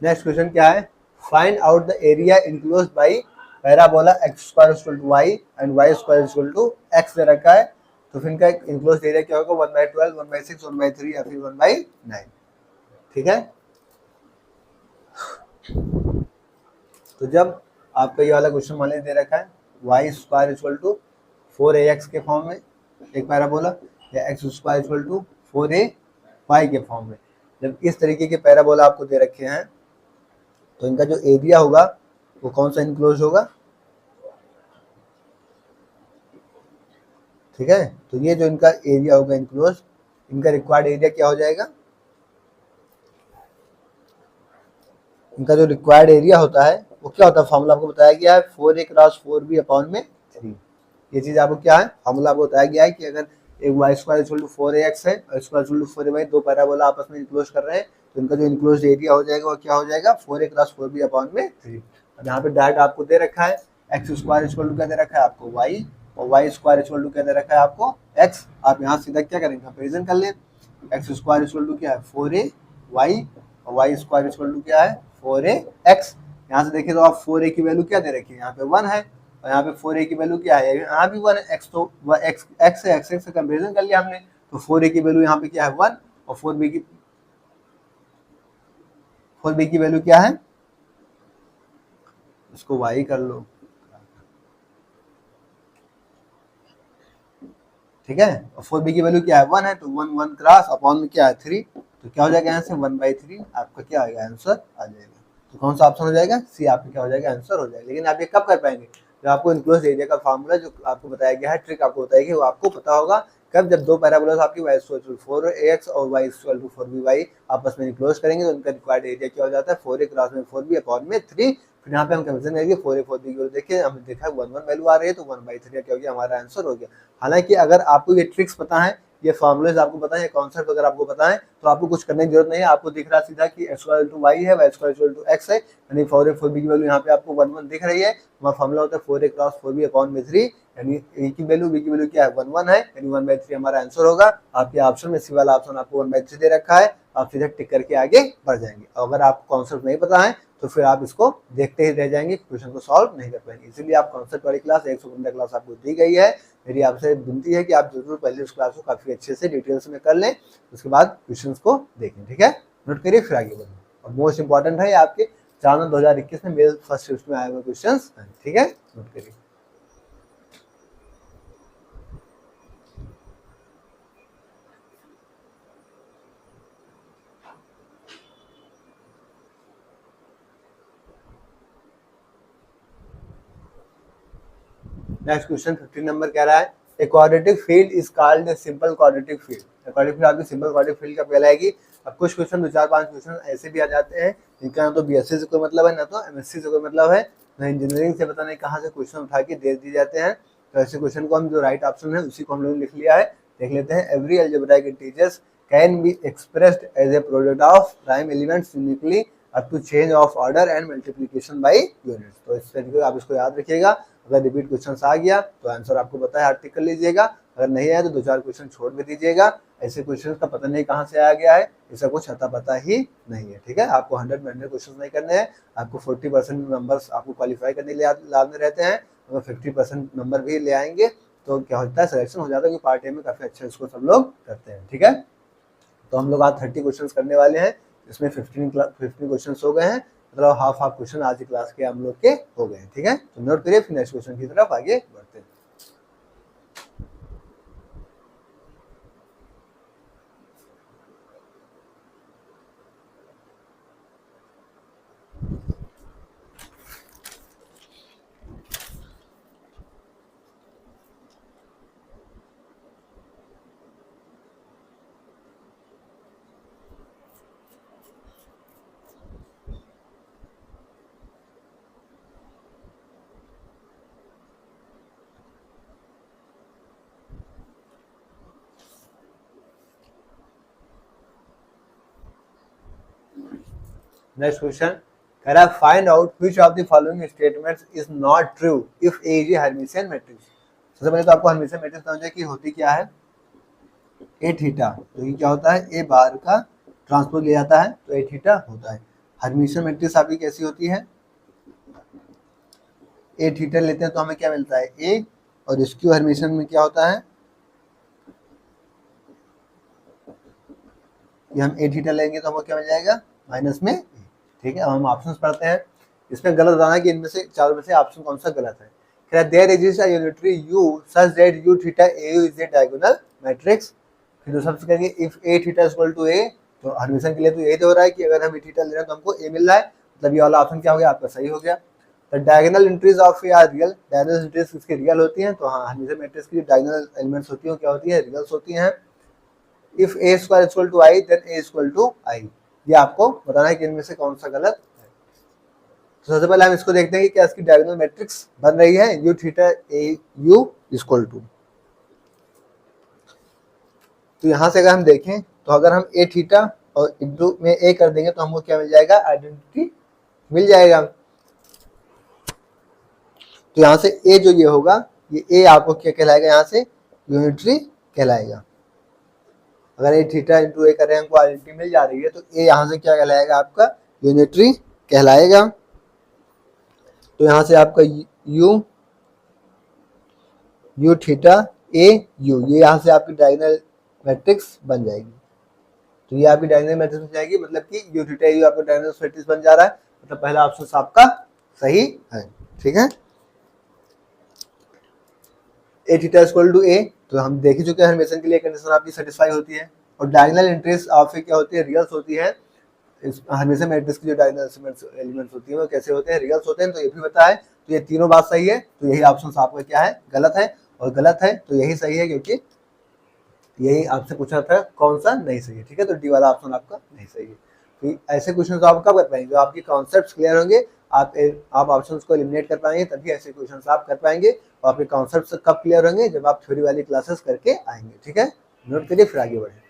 नेक्स्ट क्वेश्चन क्या है, find out the area enclosed by parabola x square equal to y and y square equal to x दे रखा है। तो फिर इनका इनक्लोज्ड एरिया क्या होगा, 1/12, 1/6, 1/3 या फिर 1/9। ठीक है, तो जब आपका ये वाला क्वेश्चन मान दे रखा है y square equal to 4ax के फॉर्म में एक पैराबोला, या x square equal to 4ay के फॉर्म में, जब इस तरीके के पैराबोला आपको दे रखे हैं, तो इनका जो एरिया होगा वो कौन सा इनक्लोज होगा। ठीक है, तो ये जो इनका एरिया होगा इनक्लोज, इनका रिक्वायर्ड एरिया क्या हो जाएगा, इनका जो रिक्वायर्ड एरिया होता है वो क्या होता है, फॉर्मूला आपको बताया गया है 4a क्रॉस 4b अपॉन में 3। ये चीज आपको क्या है, फॉर्मूला आपको बताया गया है कि अगर एक y square equal to 4ax है और स्क्वायर इक्वल टू 4ay, दो पैराबोला आपस में इनक्लोज कर रहे हैं, तो इनका जो इनक्लोज एरिया हो जाएगा वो क्या हो जाएगा 4a क्रॉस 4b अपॉन में 3। अब यहाँ पे डायरेक्ट आपको दे रखा है एक्स स्क्वायर इक्वल टू क्या दे रखा है आपको y, और वाई स्क्वायर इक्वल टू क्या दे रखा है आपको x। आप यहाँ सीधा क्या करेंगे, कंपेरिजन कर लें। एक्स स्क्वायर इक्वल टू क्या है 4ay और वाई स्क्वायर इक्वल टू क्या है 4ax। यहाँ से देखिए तो आप 4a की वैल्यू क्या दे रखी है, यहाँ पे 1 है, और यहाँ पे 4a की वैल्यू क्या है, यहाँ भी 1 है। x तो x से कंपेरिजन कर लिया हमने, तो 4a की वैल्यू यहाँ पे क्या है 1, और 4b की वैल्यू क्या है, इसको y कर लो। ठीक है, और 4b की वैल्यू क्या है 1 है, तो 1 1 क्रॉस अपॉन में क्या है 3, तो क्या हो जाएगा यहाँ से 1/3 आपका क्या आएगा आंसर आ जाएगा। तो कौन सा ऑप्शन हो जाएगा, सी आपका क्या हो जाएगा आंसर हो जाएगा। लेकिन आप ये कब कर पाएंगे, जो आपको इनक्लोज एरिया का फार्मूला जो आपको बताया गया है, ट्रिक आपको बताएगी, वो आपको पता होगा कब, जब दो पैराबोलास आपकी y इक्वल टू 4ax और y इक्वल टू 4by आपस में इनक्लोज करेंगे तो उनका रिक्वायर्ड एरिया क्या हो जाता है 4a क्रॉस में 4b अपॉन में 3। फिर यहाँ पे हम कंपेरिजन करेंगे 4a 4b की वैल्यू, देखिए हमने देखा 1 वैल्यू आ रही है तो 1/3 क्या हो गया, हमारा आंसर हो गया। हालांकि अगर आपको ये ट्रिक्स पता है, ये फॉर्मुलेज आपको पता है, ये कॉन्सेप्ट अगर आपको पता है तो आपको कुछ करने की जरूरत नहीं है। आपको दिख रहा सीधा कि x इक्वल टू y है, y इक्वल टू x है, यानी 4a 4b की वैल्यू यहाँ पे आपको 1 1 दिख रही है। हमारा फॉर्मूला होता है 4a क्रॉस 4b अपॉन में 3, यानी a की वैल्यू b की वैल्यू क्या है 1 1 है, यानी 1/3 हमारा आंसर होगा। आपके ऑप्शन में सी वाला ऑप्शन आपको 1/3 दे रखा है, आप सीधे टिक करके आगे बढ़ जाएंगे। अगर आपको कॉन्सेप्ट नहीं पता है तो फिर आप इसको देखते ही रह जाएंगे, क्वेश्चन को सॉल्व नहीं कर पाएंगे। इसीलिए आप कॉन्सेप्ट वाली क्लास 115 क्लास आपको दी गई है। मेरी आपसे विनती है कि आप जरूर पहले उस क्लास को काफी अच्छे से डिटेल्स में कर लें, उसके बाद क्वेश्चंस को देखें, ठीक है। नोट करिए फिर आगे बढ़ें। और मोस्ट इंपॉर्टेंट है आपके 4 2021 में मेरे फर्स्ट शिफ्ट में आए हुए क्वेश्चन, ठीक है, नोट करिए। नेक्स्ट क्वेश्चन 15 नंबर कह रहा है a quadratic field is called a simple quadratic field. Quadratic field आपकी सिंपल क्वाड्रेटिक फील्ड का कहलाएगी। अब कुछ क्वेश्चन 2 4 5 क्वेश्चन ऐसे भी आ जाते हैं जिनका ना तो बीएससी से कोई मतलब है, ना तो एमएससी से कोई मतलब है, ना इंजीनियरिंग से, पता नहीं कहाँ से क्वेश्चन उठा के दे दिए जाते हैं। तो ऐसे क्वेश्चन को हम जो राइट ऑप्शन है उसी को हम लोग लिख लिया है। देख लेते हैं। Every algebraic integers can be expressed as a product of prime elements uniquely up to change of order and multiplication by units. तो इस तरीके आप इसको याद रखिएगा। अगर रिपीट क्वेश्चन आ गया तो आंसर आपको पता है, आर्टिक कर लीजिएगा। अगर नहीं आया तो 2 4 क्वेश्चन छोड़ भी दीजिएगा। ऐसे क्वेश्चन का पता नहीं कहाँ से आ गया है, इसका कुछ अता पता ही नहीं है, ठीक है। आपको 100 में 100 क्वेश्चन नहीं करने हैं, आपको 40% नंबर्स आपको क्वालिफाई करने के लिए लाने रहते हैं। अगर 50% नंबर भी ले आएंगे तो क्या होता है, सिलेक्शन हो जाता है, क्योंकि पार्ट ए में काफी अच्छा इसको सब लोग करते हैं, ठीक है। तो हम लोग आज 30 क्वेश्चन करने वाले हैं, इसमें 15 क्वेश्चन हो गए हैं, मतलब हाफ क्वेश्चन आज की क्लास के हम लोग के हो गए हैं, ठीक है। तो नोट करिए, फिर नेक्स्ट क्वेश्चन की तरफ आगे बढ़ते हैं। नेक्स्ट क्वेश्चन कह रहा है find out which of the following statements is not true if a is A Hermitian matrix. सबसे पहले तो आपको हर्मिशियन मैट्रिक्स समझे कि होती क्या है। ए थीटा, तो ये क्या होता है, ए बार का ट्रांसपोज ले जाता है तो ए थीटा होता है। हर्मिशियन मैट्रिक्स आपकी कैसी होती है, ए थीटा लेते हैं तो हमें क्या मिलता है ए, और इसकी हर्मिशियन में क्या होता है, ये हम ए थीटा लेंगे तो हमको क्या मिल जाएगा माइनस में ए, ठीक है। अब हम ऑप्शंस पढ़ते हैं। इसमें गलत बताना है कि इनमें से चारों में से ऑप्शन कौन सा गलत है। क्या there exist a unitary u such that u theta au is a diagonal matrix। फिर दूसरा ऑप्शन करेंगे if a theta is equal to a, तो हर्मिशियन के लिए तो यही तो हो रहा है कि अगर हम a थीटा ले रहे हैं तो हमको a मिल रहा है, मतलब ये वाला ऑप्शन क्या हो गया आपका सही हो गया। The diagonal entries of a are real, diagonal entries किसकी रियल होती हैं, तो हाँ हर्मिशियन मैट्रिक्स की डायगोनल एलिमेंट्स होती हैं क्या होती है, रियल्स होती हैं। If a square is equal to i then a equal to i, ये आपको बताना है कि इनमें से कौन सा गलत है। तो सबसे पहले हम इसको देखते हैं कि क्या इसकी डायगोनल मैट्रिक्स बन रही है u theta a u equal to. तो यहाँ से अगर हम देखें तो अगर हम a थीटा और इंटू में a कर देंगे तो हमको क्या मिल जाएगा, आइडेंटिटी मिल जाएगा। तो यहाँ से a जो ये होगा, ये a आपको क्या कहलाएगा, यहाँ से यूनिटरी कहलाएगा। अगर ए थीटा इंटू ए करें हमको आइडेंटिटी मिल जा रही है तो ए यहाँ से क्या कहलाएगा आपका यूनिटरी कहलाएगा। तो यहाँ से आपका यू थीटा ए यू, ये यहाँ से आपकी डायगोनल मैट्रिक्स बन जाएगी। तो ये आपकी डायगोनल मैट्रिक्स बन जाएगी, मतलब कि यू थीटा यू आपका डायगोनल मैट्रिक्स बन जा रहा है, मतलब पहला ऑप्शन आपका सही है, ठीक है। ए थीटा इक्वल टू ए, तो हम देख ही चुके हैं हर्मिशियन के लिए कंडीशन आपकी सेटिस्फाई होती है। और डायगोनल एंट्रीज आपकी क्या होती है, रियल्स होती है। हर्मिशियन मैट्रिक्स की जो डायगोनल एलिमेंट्स होती है वो कैसे होते हैं, रियल्स होते हैं, तो ये भी पता है। तो ये तीनों बात सही है, तो यही ऑप्शन आपका क्या है, गलत है, और गलत है तो यही सही है, क्योंकि यही आपसे पूछा था कौन सा नहीं सही है। ठीक है, तो डी वाला ऑप्शन आपका नहीं सही है। तो ऐसे क्वेश्चन तो आप कब कर पाएंगे, जो आपके कॉन्सेप्ट्स क्लियर होंगे, आप ऑप्शंस को एलिमिनेट कर पाएंगे, तभी ऐसे क्वेश्चंस आप कर पाएंगे। और आपके कॉन्सेप्ट्स कब क्लियर होंगे, जब आप थ्योरी वाली क्लासेस करके आएंगे। ठीक है, नोट करिए, फिर आगे बढ़े।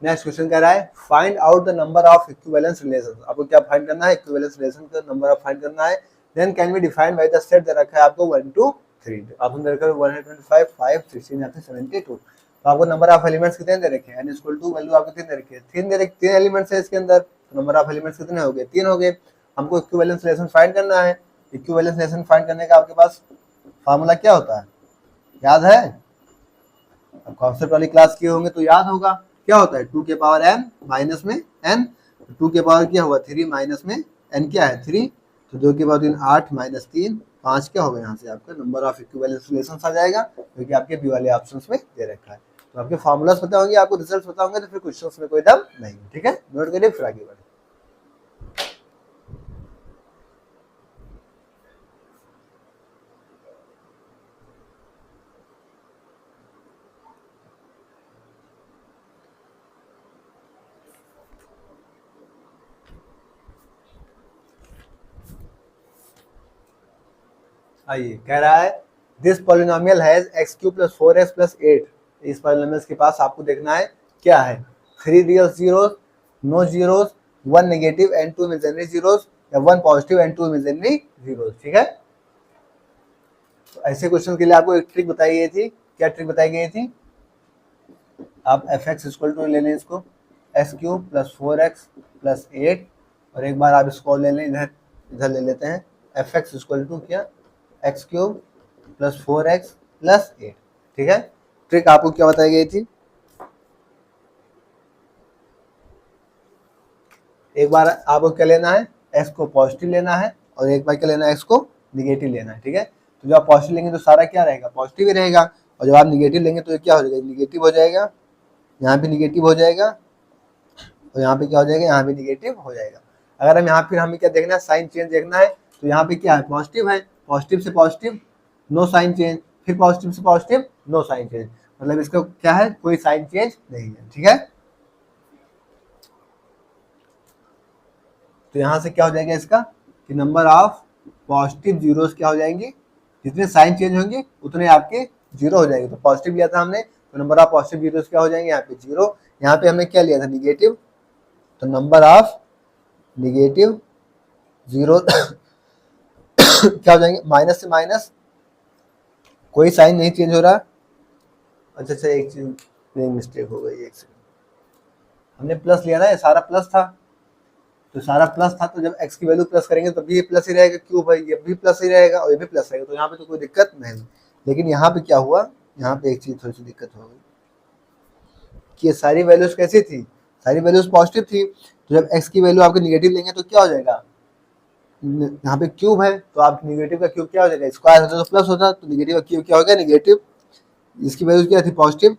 नेक्स्ट क्वेश्चन कह रहा है find out the number of equivalence relations. आपको क्या फाइंड करना है, इक्विवेलेंस रिलेशन का नंबर ऑफ फाइंड करना है। Then can be defined by the set दे रखा है आपको 1 2 3, ऑप्शन दे रखा है 125 5 16 या फिर 72। तो आपको नंबर ऑफ एलिमेंट्स कितने दे रखे हैं, n इक्वल टू वैल्यू आपको कितने दे रखे हैं, 3 दे रखे, 3 एलिमेंट्स है इसके अंदर, तो नंबर ऑफ एलिमेंट्स कितने हो गए, 3 हो गए। हमको इक्विवेलेंस रिलेशन फाइंड करना है। इक्विवेलेंस रिलेशन फाइंड करने का आपके पास फार्मूला क्या होता है, याद है, अब कॉन्सेप्ट वाली क्लास किए होंगे तो याद होगा, क्या होता है 2 के पावर n माइनस में n, 2 के पावर क्या हुआ 3 माइनस में n क्या है 3, तो 2 के पावर 3 8 माइनस 3 5 क्या होगा, यहाँ से आपका नंबर ऑफ इक्विवेलेंस रिलेशंस आ जाएगा, क्योंकि आपके बी वाले ऑप्शंस में दे रखा है। तो आपके फार्मूलास पता होंगे, आपको रिजल्ट्स पता होंगे, तो फिर क्वेश्चंस में कोई दम नहीं। ठीक है, नोट करिए, फिर आगे बढ़े। आइए, कह रहा है this polynomial has x³ + 4x + 8। इस पॉलिनोमियल के पास आपको देखना है क्या है, 3 real zeros, no zeros, 1 negative and 2 imaginary zeros, या 1 पॉजिटिव एंड 2 इमेजिनरी जीरोस। ठीक है, तो ऐसे क्वेश्चन के लिए आपको एक ट्रिक बताई गई थी। क्या ट्रिक बताई गई थी, आप fx = ले लें इसको x³ + 4x + 8, और एक बार आप इसको ले लें, इधर ले लेते हैं, fx = क्या x³ + 4x + 8। ठीक है, ट्रिक आपको क्या बताई गई थी, एक बार आपको क्या लेना है, x को पॉजिटिव लेना है, और एक बार क्या लेना है, x को निगेटिव लेना है। ठीक है, तो जब आप पॉजिटिव लेंगे तो सारा क्या रहेगा, पॉजिटिव ही रहेगा, और जब आप निगेटिव लेंगे तो ये क्या हो जाएगा, निगेटिव हो जाएगा, यहाँ पे निगेटिव हो जाएगा, और यहाँ पे क्या हो जाएगा, यहाँ पे निगेटिव हो जाएगा। अगर हम यहाँ फिर हमें क्या देखना है, साइन चेंज देखना है, तो यहाँ पे क्या है, पॉजिटिव है, पॉजिटिव से पॉजिटिव नो साइन चेंज, फिर पॉजिटिव से पॉजिटिव नो साइन चेंज, मतलब इसका क्या है, कोई साइन चेंज नहीं है। ठीक है, तो यहाँ से क्या हो जाएगा इसका, कि नंबर ऑफ पॉजिटिव जीरोस क्या हो जाएंगे, जितने साइन चेंज होंगे उतने आपके जीरो हो जाएंगे। तो पॉजिटिव लिया था हमने, तो नंबर ऑफ पॉजिटिव जीरोस क्या हो जाएंगे, यहाँ पे जीरो, यहाँ पे हमने क्या लिया था, निगेटिव, तो नंबर ऑफ निगेटिव जीरो क्या हो जाएंगे, माइनस से माइनस, कोई साइन नहीं चेंज हो रहा। अच्छा, एक चीज मिस्टेक हो गई, एक सेकंड, हमने प्लस लिया ना, ये सारा प्लस था, तो सारा प्लस था, तो जब x की वैल्यू प्लस करेंगे तो भी ये प्लस ही रहेगा, क्यों भाई, ये भी प्लस ही रहेगा और ये भी प्लस रहेगा, तो यहाँ पे तो कोई दिक्कत नहीं। लेकिन यहाँ पे क्या हुआ, यहाँ पे एक चीज थोड़ी सी दिक्कत हो गई, कि ये सारी वैल्यूज कैसी थी, सारी वैल्यूज पॉजिटिव थी, तो जब x की वैल्यू आपके निगेटिव लेंगे तो क्या हो जाएगा, यहाँ पे क्यूब है, तो आप निगेटिव का क्यूब क्या हो जाएगा, स्क्वायर होता तो प्लस होता, तो निगेटिव का क्यूब क्या हो गया, निगेटिव, इसकी वैल्यू क्या थी, पॉजिटिव,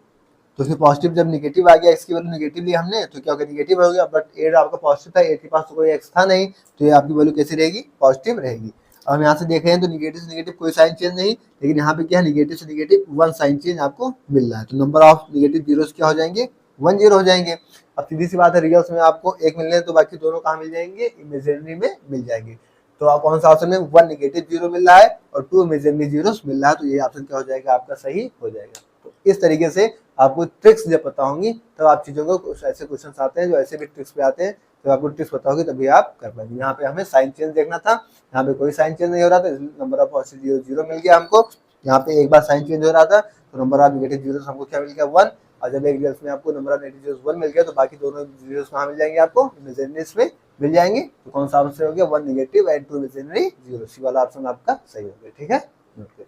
तो फिर पॉजिटिव जब निगेटिव आ गया, x की वैल्यू निगेटिव ली हमने, तो क्या हो गया, निगेटिव हो गया, बट 8 आपका पॉजिटिव था, 8 के पास तो कोई x था नहीं, तो ये आपकी वैल्यू कैसी रहेगी, पॉजिटिव रहेगी। अब हम यहाँ से देख रहे हैं तो निगेटिव से निगेटिव कोई साइन चेंज नहीं, लेकिन यहाँ पे क्या है, निगेटिव से निगेटिव 1 साइन चेंज आपको मिल रहा है, तो नंबर ऑफ निगेटिव जीरोस क्या हो जाएंगे, 1 0 हो जाएंगे। अब सीधी सी बात है, रियल्स में आपको एक मिलने तो बाकी दोनों कहाँ मिल जाएंगे, इमेजिनरी में मिल जाएंगे। तो आप कौन सा ऑप्शन में 1 निगेटिव जीरो मिल रहा है और 2 इमेजिनरी जीरोस मिल रहा है, तो ये ऑप्शन क्या हो जाएगा, आपका सही हो जाएगा। तो इस तरीके से आपको ट्रिक्स जब पता होंगी तब आप चीज़ों को, ऐसे क्वेश्चन आते हैं जो ऐसे भी ट्रिक्स पे आते हैं, तो आपको ट्रिक्स पता होगी तभी आप कर पाएंगे। यहाँ पे हमें साइन चेंज देखना था, यहाँ पे कोई साइन चेंज नहीं हो रहा था, नंबर ऑफ पॉजिटिव जीरो मिल गया हमको। यहाँ पे एक बार साइन चेंज हो रहा था, तो नंबर ऑफ नेगेटिव जीरो हमको क्या मिल गया, 1, और जब एक रिजल्ट में आपको नंबर ऑफ नेगेटिव जीरो 1 मिल गया, तो बाकी दोनों जीरोस कहाँ मिल जाएंगे, आपको इमेजिनरीज में मिल जाएंगे। तो कौन सा ऑप्शन हो गया, 1 नेगेटिव एंड 2 इमेजिनरी जीरो, सी वाला ऑप्शन आपका सही हो गया। ठीक है, नोट करिए।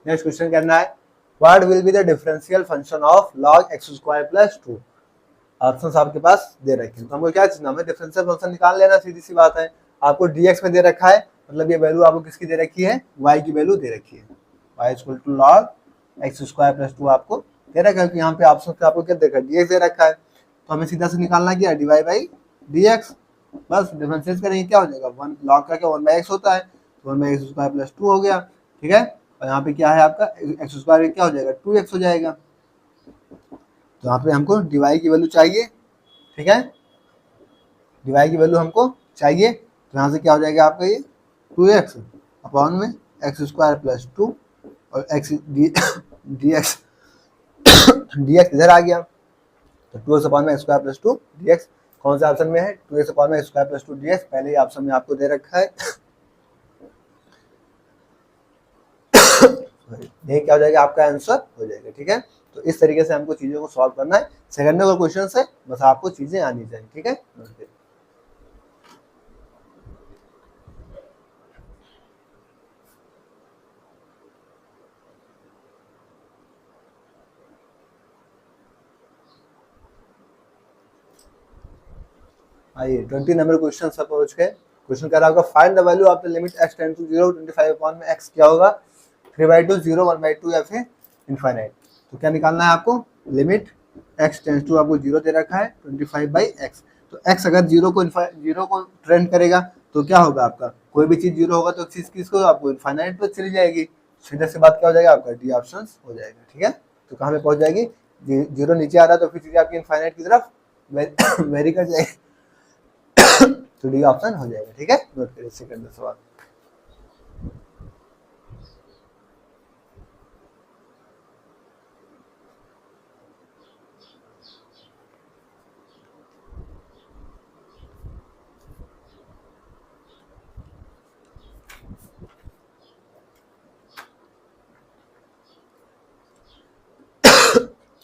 नेक्स्ट क्वेश्चन करना है what will be the differential function of log x square plus 2। Options आपके पास दे रखे हैं, तो हमको क्या चीज हमें डिफरेंशियल फंक्शन निकाल लेना, सीधी सी बात है। आपको dx में दे रखा है, मतलब ये वैल्यू आपको किसकी दे रखी है, y की वैल्यू दे रखी है, y equal to log x square plus 2 आपको दे रखा है। यहाँ पे ऑप्शन पे आपको क्या दे रखा है, dx दे रखा है, तो हमें सीधा से निकालना क्या है, dy बाई dx। बस डिफरेंशिएट करेंगे क्या हो जाएगा, 1 log का क्या 1/x होता है, तो 1/x स्क्वायर प्लस 2 हो गया, ठीक है। और यहाँ पे क्या है आपका x स्क्वायर क्या हो जाएगा 2x हो जाएगा। तो यहाँ पे हमको dy की वैल्यू चाहिए, ठीक है, dy की वैल्यू हमको चाहिए, तो यहाँ से क्या हो जाएगा आपका ये 2x अपॉन में x स्क्वायर प्लस 2 और x dx dx इधर आ गया, तो 2x अपॉन में x स्क्वायर प्लस 2 dx कौन से ऑप्शन में है, 2x अपॉन में x स्क्वायर प्लस 2 dx पहले ही ऑप्शन में आपको दे रखा है। ये क्या हो जाएगा आपका आंसर हो जाएगा, ठीक है। तो इस तरीके से हमको चीजों को सॉल्व करना है, सेकंड नंबर क्वेश्चन से बस आपको चीजें आनी चाहिए, ठीक है। आइए 20 नंबर क्वेश्चन सब पहुंच गए। क्वेश्चन कर रहा होगा find the value of the limit x tend to 0 25 upon में x क्या होगा 3/2 0 1/2 या फिर इनफाइनाइट। तो क्या निकालना है आपको, लिमिट x टेंड्स टू आपको 0 दे रखा है 25/x। तो x अगर 0 को ट्रेंड करेगा तो क्या होगा आपका, कोई भी चीज 0 होगा तो चीज किसको आपको इनफाइनाइट पे चली जाएगी। सीधे से बात क्या हो जाएगा आपका डी ऑप्शन हो जाएगा, ठीक है। तो कहाँ पे पहुंच जाएगी, 0 नीचे आ रहा है तो फिर चीजें आपकी इनफाइनाइट की तरफ वेरी कर जाएगी, तो डी ऑप्शन हो जाएगा, ठीक है। नोट करिए सेकंड सवाल।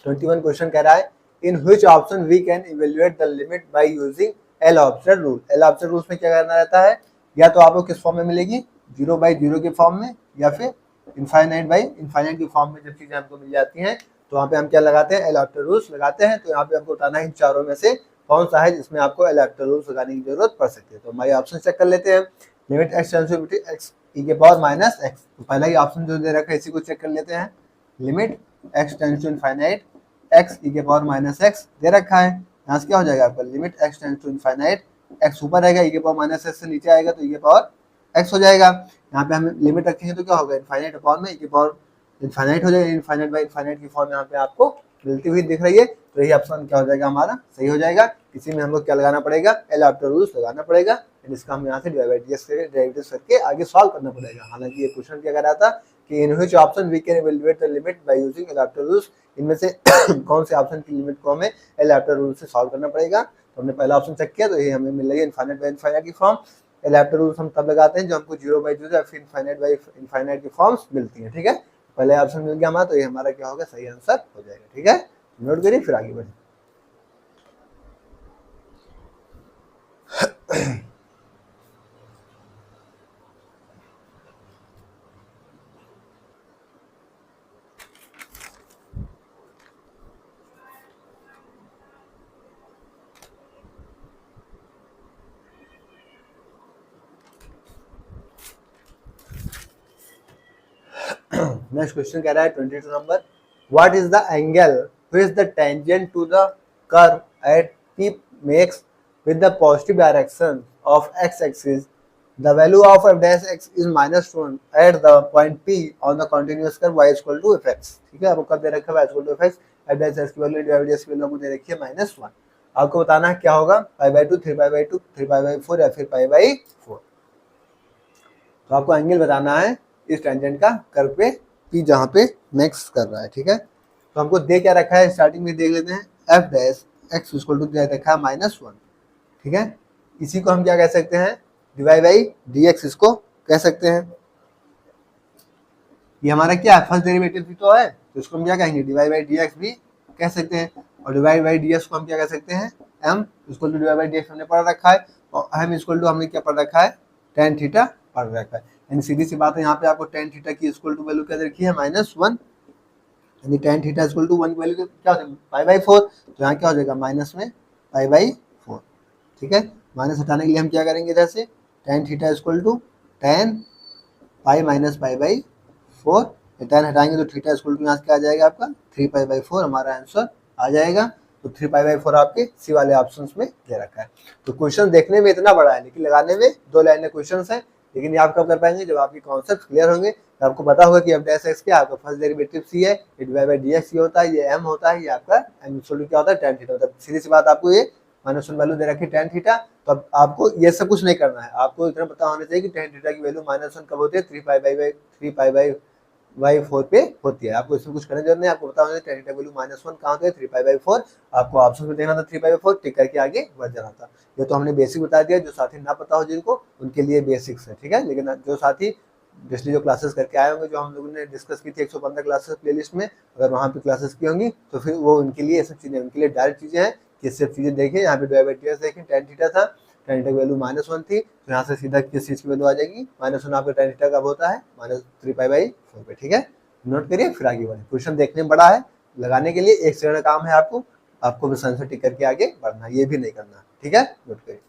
ट्वेंटी वन क्वेश्चन कह रहा है in which option we can evaluate the limit by using L'Hopital rule. L'Hopital rule में क्या करना रहता है, या तो आपको किस फॉर्म में मिलेगी 0/0 के फॉर्म में, या फिर इनफाइनाइट बाई इनफाइनाइट के फॉर्म में जब चीजें हमको मिल जाती हैं तो वहाँ पे हम क्या लगाते हैं, एल ऑप्शन रूल्स लगाते हैं। तो यहाँ पे हमको उठाना है इन चारों में से कौन सा है जिसमें आपको एल ऑप्शन रूल्स लगाने की जरूरत पड़ सकती है। तो हमारे ऑप्शन चेक कर लेते हैं, limit x tends to x e के पावर माइनस x, तो पहला ही ऑप्शन जो दे रखा है इसी को चेक कर लेते हैं, limit x tends to infinite x e के पावर माइनस x दे रखा है। यहाँ से क्या हो जाएगा आपका, limit x tends to infinite x ऊपर रहेगा e के पावर माइनस x से नीचे आएगा तो e के पावर x हो जाएगा। यहाँ पे हम लिमिट रखेंगे तो क्या होगा, इनफाइनाइट अपॉन में e के पावर इनफाइनाइट हो जाएगा, इनफाइनाइट बाई इनफाइनाइट की फॉर्म यहाँ पे आपको मिलती हुई दिख रही है। तो यही ऑप्शन क्या हो जाएगा हमारा सही हो जाएगा। इसी में हमको क्या लगाना पड़ेगा, एल ऑप्टर रूल्स लगाना पड़ेगा, इसका हम यहाँ से डिवाइड डेरिवेटिव करके आगे सॉल्व करना पड़ेगा। हालांकि ये क्वेश्चन क्या कर रहा था कि in which option we can evaluate the limit by using L'Hopital rules, इनमें से कौन से ऑप्शन की लिमिट को हमें एल ऑप्टर रूल से सॉल्व करना पड़ेगा। तो हमने पहला ऑप्शन चेक किया तो ये हमें मिल रही है इनफाइनाइट बाई इनफाइनाइट की फॉर्म। एल ऑप्टर रूल्स हम तब लगाते हैं जो हमको 0/0 या फिर इनफाइनाइट बाई इनफाइनाइट की फॉर्म्स मिलती हैं, ठीक है। पहले ऑप्शन मिल गया हमारा तो ये हमारा क्या होगा, सही आंसर हो जाएगा, ठीक है। नोट करिए फिर आगे बढ़े। नेक्स्ट क्वेश्चन कह रहा है 22 number, what is the angle which the tangent to the curve at P makes with the positive direction of x axis, the value of f dash x is -1 at the point P on the continuous curve y equal to fx। ठीक है, आपको कब दे रखा है y equal to fx, f dash x की value divide x की value दे रखी है -1। आपको बताना है क्या होगा, π/2 3π/2 3π/4 या फिर π/4। तो आपको एंगल बताना है इस टेंजेंट का कर्व पे P जहाँ पे मैक्स कर रहा है, ठीक है। तो हमको दे क्या रखा है, स्टार्टिंग में देख लेते हैं, f dash x equal to क्या रखा है -1, ठीक है। इसी को हम क्या कह सकते हैं, डिवाइड बाई dx इसको कह सकते हैं। ये हमारा क्या है, फर्स्ट डेरिवेटिव भी तो है, तो इसको हम क्या कहेंगे, डिवाइड बाई dx भी कह सकते हैं। और डिवाइड बाई ds को हम क्या कह सकते हैं, m equal to divide by dx हमने पढ़ रखा है, और m इक्वल टू हमने क्या पढ़ रखा है, tan थीटा पढ़ रखा है। यानी सीधी सी बात है, यहाँ पे आपको टेन थीटा की इक्वल टू वैल्यू क्या दे रखी है, -1, यानी टेन थीटा इक्वल टू 1 की वैल्यू क्या हो जाएगा, पाई/4, तो यहाँ क्या हो जाएगा माइनस में पाई/4, ठीक है। माइनस हटाने के लिए हम क्या करेंगे, इधर से ten theta equal to ten pi minus पाई/4, टेन हटाएंगे तो थीटा इक्वल टू यहाँ से क्या आ जाएगा आपका 3 पाई/4, हमारा आंसर आ जाएगा। तो 3 पाई/4 आपके सी वाले ऑप्शन में दे रखा है। तो क्वेश्चन देखने में इतना बड़ा है, लेकिन लगाने में 2 लाइन क्वेश्चन है, लेकिन ये आप कब कर पाएंगे, जब आपके कॉन्सेप्ट क्लियर होंगे, तो आपको पता होगा कि f(x) क्या आपका फर्स्ट डेरिवेटिव c है, ये dy/dx होता है, ये m होता है, ये आपका m इक्वल क्या होता है, tan थीटा होता है। सीधी सी बात, आपको ये -1 वैल्यू दे रखी है tan थीटा, तो अब आपको ये सब कुछ नहीं करना है, आपको इतना पता होना चाहिए कि tan थीटा की वैल्यू -1 कब होती है, 3 पाई/4 पे होती है। आपको इसमें कुछ करने की जरूरत नहीं, आपको पता होना चाहिए tan थीटा वैल्यू -1 कहाँ होती है, 3 पाई/4, आपको ऑप्शन में देखना था 3 पाई/4, टिक करके आगे बढ़ जाना था। ये तो हमने बेसिक बता दिया, जो साथी ना पता हो जिनको, उनके लिए बेसिक्स है, ठीक है। लेकिन जो साथी पिछली जो क्लासेस करके आए होंगे, जो हम लोगों ने डिस्कस की थी 115 क्लासेस प्लेलिस्ट में, अगर वहाँ पे क्लासेस की होंगी तो फिर वो उनके लिए ये सब चीज़ें, उनके लिए डायरेक्ट चीज़ें हैं कि सब चीज़ें देखें। यहाँ पे dy/dx देखें, tan थीटा था, tan थीटा की वैल्यू -1 थी, तो यहाँ से सीधा किस चीज़ की वैल्यू आ जाएगी, -1 आपका tan थीटा कब होता है, -3 पाई/4 पे, ठीक है। नोट करिए, फिर आगे बढ़े। क्वेश्चन देखने में बड़ा है, लगाने के लिए 1 सेकंड का काम है आपको बस आंसर टिक करके आगे बढ़ना, ये भी नहीं करना, ठीक है। नोट करिए।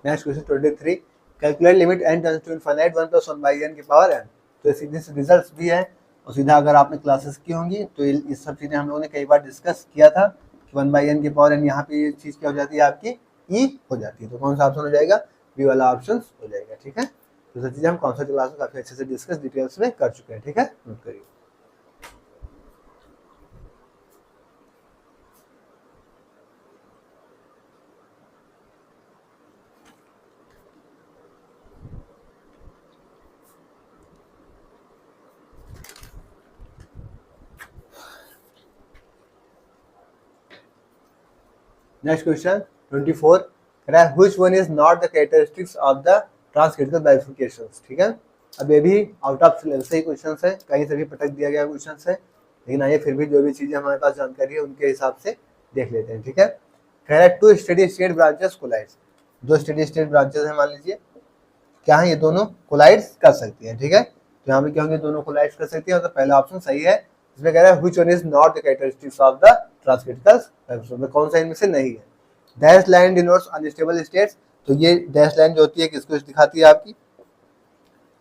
Next question 23, calculate limit n tends to infinite 1 + 1/n की पावर n। तो सीधे से रिजल्ट्स भी है, और सीधा अगर आपने क्लासेस की होंगी तो ये सब चीज़ें हम लोगों ने कई बार डिस्कस किया था कि 1/n की पावर n, यहाँ पे ये चीज़ क्या हो जाती है आपकी e हो जाती है। तो कौन सा ऑप्शन हो जाएगा, बी वाला ऑप्शन हो जाएगा, ठीक है। तो सब चीज़ें हम कॉन्सेप्ट क्लास में काफ़ी अच्छे से डिस्कस डिटेल्स में कर चुके हैं, ठीक है। नोट करिए। नेक्स्ट क्वेश्चन 24, कह रहा है which one is not the characteristics of the transcritical bifurcations, ठीक है। अब ये भी आउट ऑफ सिलेबस से ही क्वेश्चन है, कहीं से भी पटक दिया गया क्वेश्चन है, लेकिन आइए फिर भी जो भी चीजें हमारे पास जानकारी है उनके हिसाब से देख लेते हैं, ठीक है। कह रहा है two steady state branches collides, दो स्टेडी स्टेट ब्रांचेस हैं मान लीजिए, क्या है, ये दोनों कोलाइड्स कर सकती हैं, ठीक है। तो यहाँ पे क्या होंगे, दोनों कोलाइड्स कर सकती है, तो पहला ऑप्शन सही है। इसमें कह रहा है which one is not the characteristics of the transcritical bifurcation, कौन सा इनमें से नहीं है। Dash line denotes unstable states, तो ये डैश लाइन जो होती है किसको दिखाती है, आपकी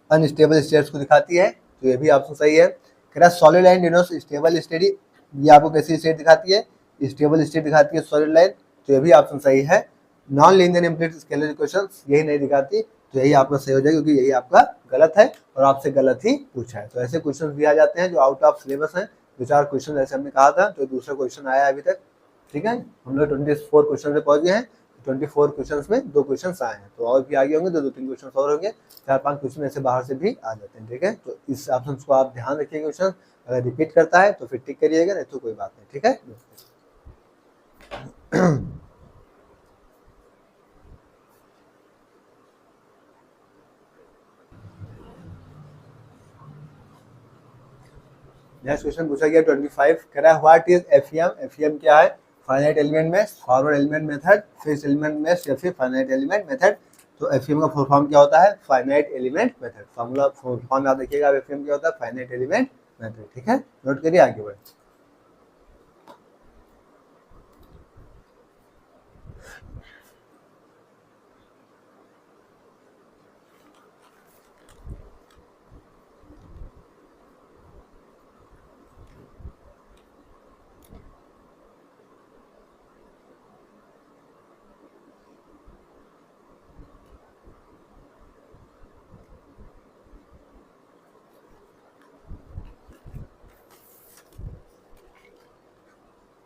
अनस्टेबल स्टेट्स को दिखाती है, तो ये भी ऑप्शन सही है। कह रहा है solid line denotes stable state, ये आपको कैसी स्टेट दिखाती है, स्टेबल स्टेट दिखाती है सॉलिड लाइन, तो ये भी ऑप्शन सही है। नॉन लीनियर इम्प्लीट स्केलर इक्वेशंस यही नहीं दिखाती, तो यही आपका सही हो जाएगा, क्योंकि यही आपका गलत है और आपसे गलत ही पूछा है। तो ऐसे क्वेश्चन भी आ जाते हैं जो आउट ऑफ सिलेबस हैं, 2-4 क्वेश्चन ऐसे हमने कहा था, तो दूसरा क्वेश्चन आया अभी तक, ठीक है। हम लोग 24 क्वेश्चन पे पहुंच गए हैं, 24 क्वेश्चन में 2 क्वेश्चन आए हैं, तो और भी आगे होंगे, 2-3 क्वेश्चन और होंगे, 4-5 क्वेश्चन ऐसे बाहर से भी आ जाते हैं, ठीक है। तो इस ऑप्शन को आप ध्यान रखिएगा, क्वेश्चन अगर रिपीट करता है तो फिर टिक करिएगा, नहीं तो कोई बात नहीं, ठीक है। नेक्स्ट क्वेश्चन पूछा गया 25, कह रहा है व्हाट इज एफईएम, एफईएम क्या है, finite element maths, forward element method, fixed element maths या फिर फाइनाइट एलिमेंट मेथड। तो एफईएम का फुल फॉर्म क्या होता है, finite element method. Formula full form याद रखिएगा, एफईएम क्या होता है, फाइनाइट एलिमेंट मेथड, ठीक है। नोट करिए, आगे बढ़े।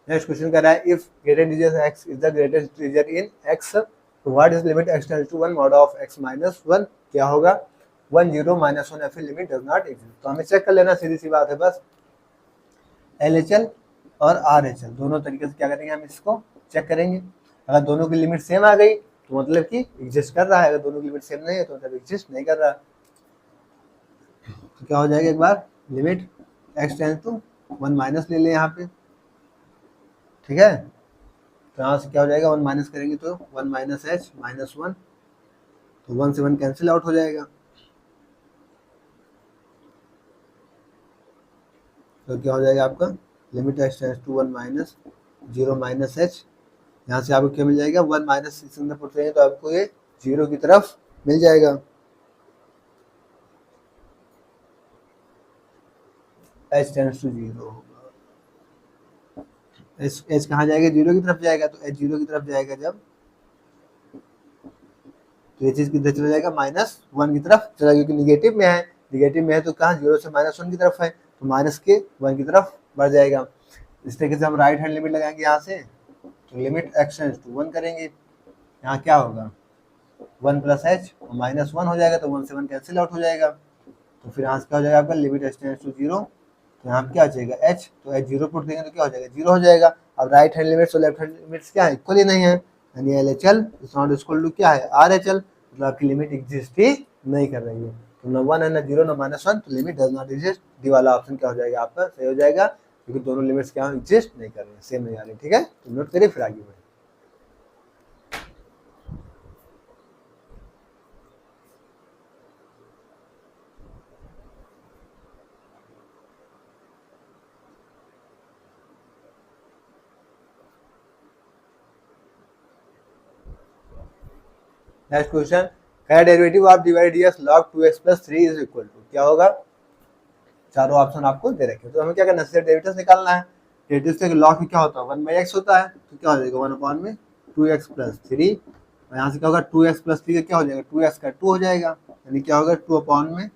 नेक्स्ट क्वेश्चन कर रहा है if greatest integer x is the greatest integer in x, तो what is limit x tends to 1 mod of x - 1, क्या होगा 1 0 -1 या फिर लिमिट डज नॉट एग्जिस्ट। तो हमें चेक कर लेना, सीधी सी बात है, बस LHL और RHL दोनों तरीके से क्या करेंगे, हम इसको चेक करेंगे। अगर दोनों की लिमिट सेम आ गई तो मतलब कि एग्जिस्ट कर रहा है, अगर दोनों की लिमिट सेम नहीं है तो मतलब एग्जिस्ट नहीं कर रहा। क्या हो जाएगा, एक बार limit x tends to 1 minus ले लें यहाँ पे, ठीक है। तो यहाँ से क्या हो जाएगा, 1 माइनस करेंगे तो 1 माइनस एच माइनस 1, तो 1 से 1 कैंसिल आउट हो जाएगा। तो क्या हो जाएगा आपका limit x tends to 1 minus 0 minus h, यहाँ से आपको क्या मिल जाएगा, 1 माइनस इस अंदर पुट करेंगे तो आपको ये 0 की तरफ मिल जाएगा। h टेंस टू 0 होगा, h कहाँ जाएगा, 0 की तरफ जाएगा, तो h 0 की तरफ जाएगा जब, तो ये चीज़ किधर चला जाएगा, -1 की तरफ चला, क्योंकि निगेटिव में है, निगेटिव में है तो कहाँ 0 से -1 की तरफ है, तो माइनस के 1 की तरफ बढ़ जाएगा। इस तरीके से हम राइट हैंड लिमिट लगाएंगे यहाँ से, तो लिमिट x टेंस टू 1 करेंगे, यहाँ क्या होगा 1 प्लस एच -1 हो जाएगा, तो 1 से 1 कैंसिल आउट हो जाएगा। तो फिर यहाँ से क्या हो जाएगा आपका लिमिट x टेंस टू 0, तो यहाँ पे क्या आ जाएगा h, तो h 0 पुट देंगे तो क्या हो जाएगा 0 हो जाएगा। अब राइट हैंड लिमिट्स और लेफ्ट हैंड लिमिट्स क्या है, इक्वल ही नहीं है, यानी LHL is not equal to क्या है RHL, मतलब आपकी लिमिट एग्जिस्ट ही नहीं कर रही है। तो न 1 है न 0 न -1, तो limit does not exist, D वाला ऑप्शन क्या हो जाएगा आपका सही हो जाएगा, क्योंकि दोनों लिमिट्स क्या एग्जिस्ट नहीं कर रही है, सेम नहीं आ रही, ठीक है। तो नोट करिए फिर आगे बढ़े। नेक्स्ट क्वेश्चन, क्या derivative of divide dx log 2x plus 3 is equal to, क्या होगा, चारों ऑप्शन आपको दे रखे, तो हमें क्या करना है, डेरिवेटिव निकालना है। डेरिवेटिव से log क्या होता है 1/x होता है, तो क्या हो जाएगा 1 में 2x plus 3, और यहाँ से क्या होगा 2x plus 3 का क्या हो जाएगा 2x का 2 हो जाएगा, यानी क्या होगा 2 में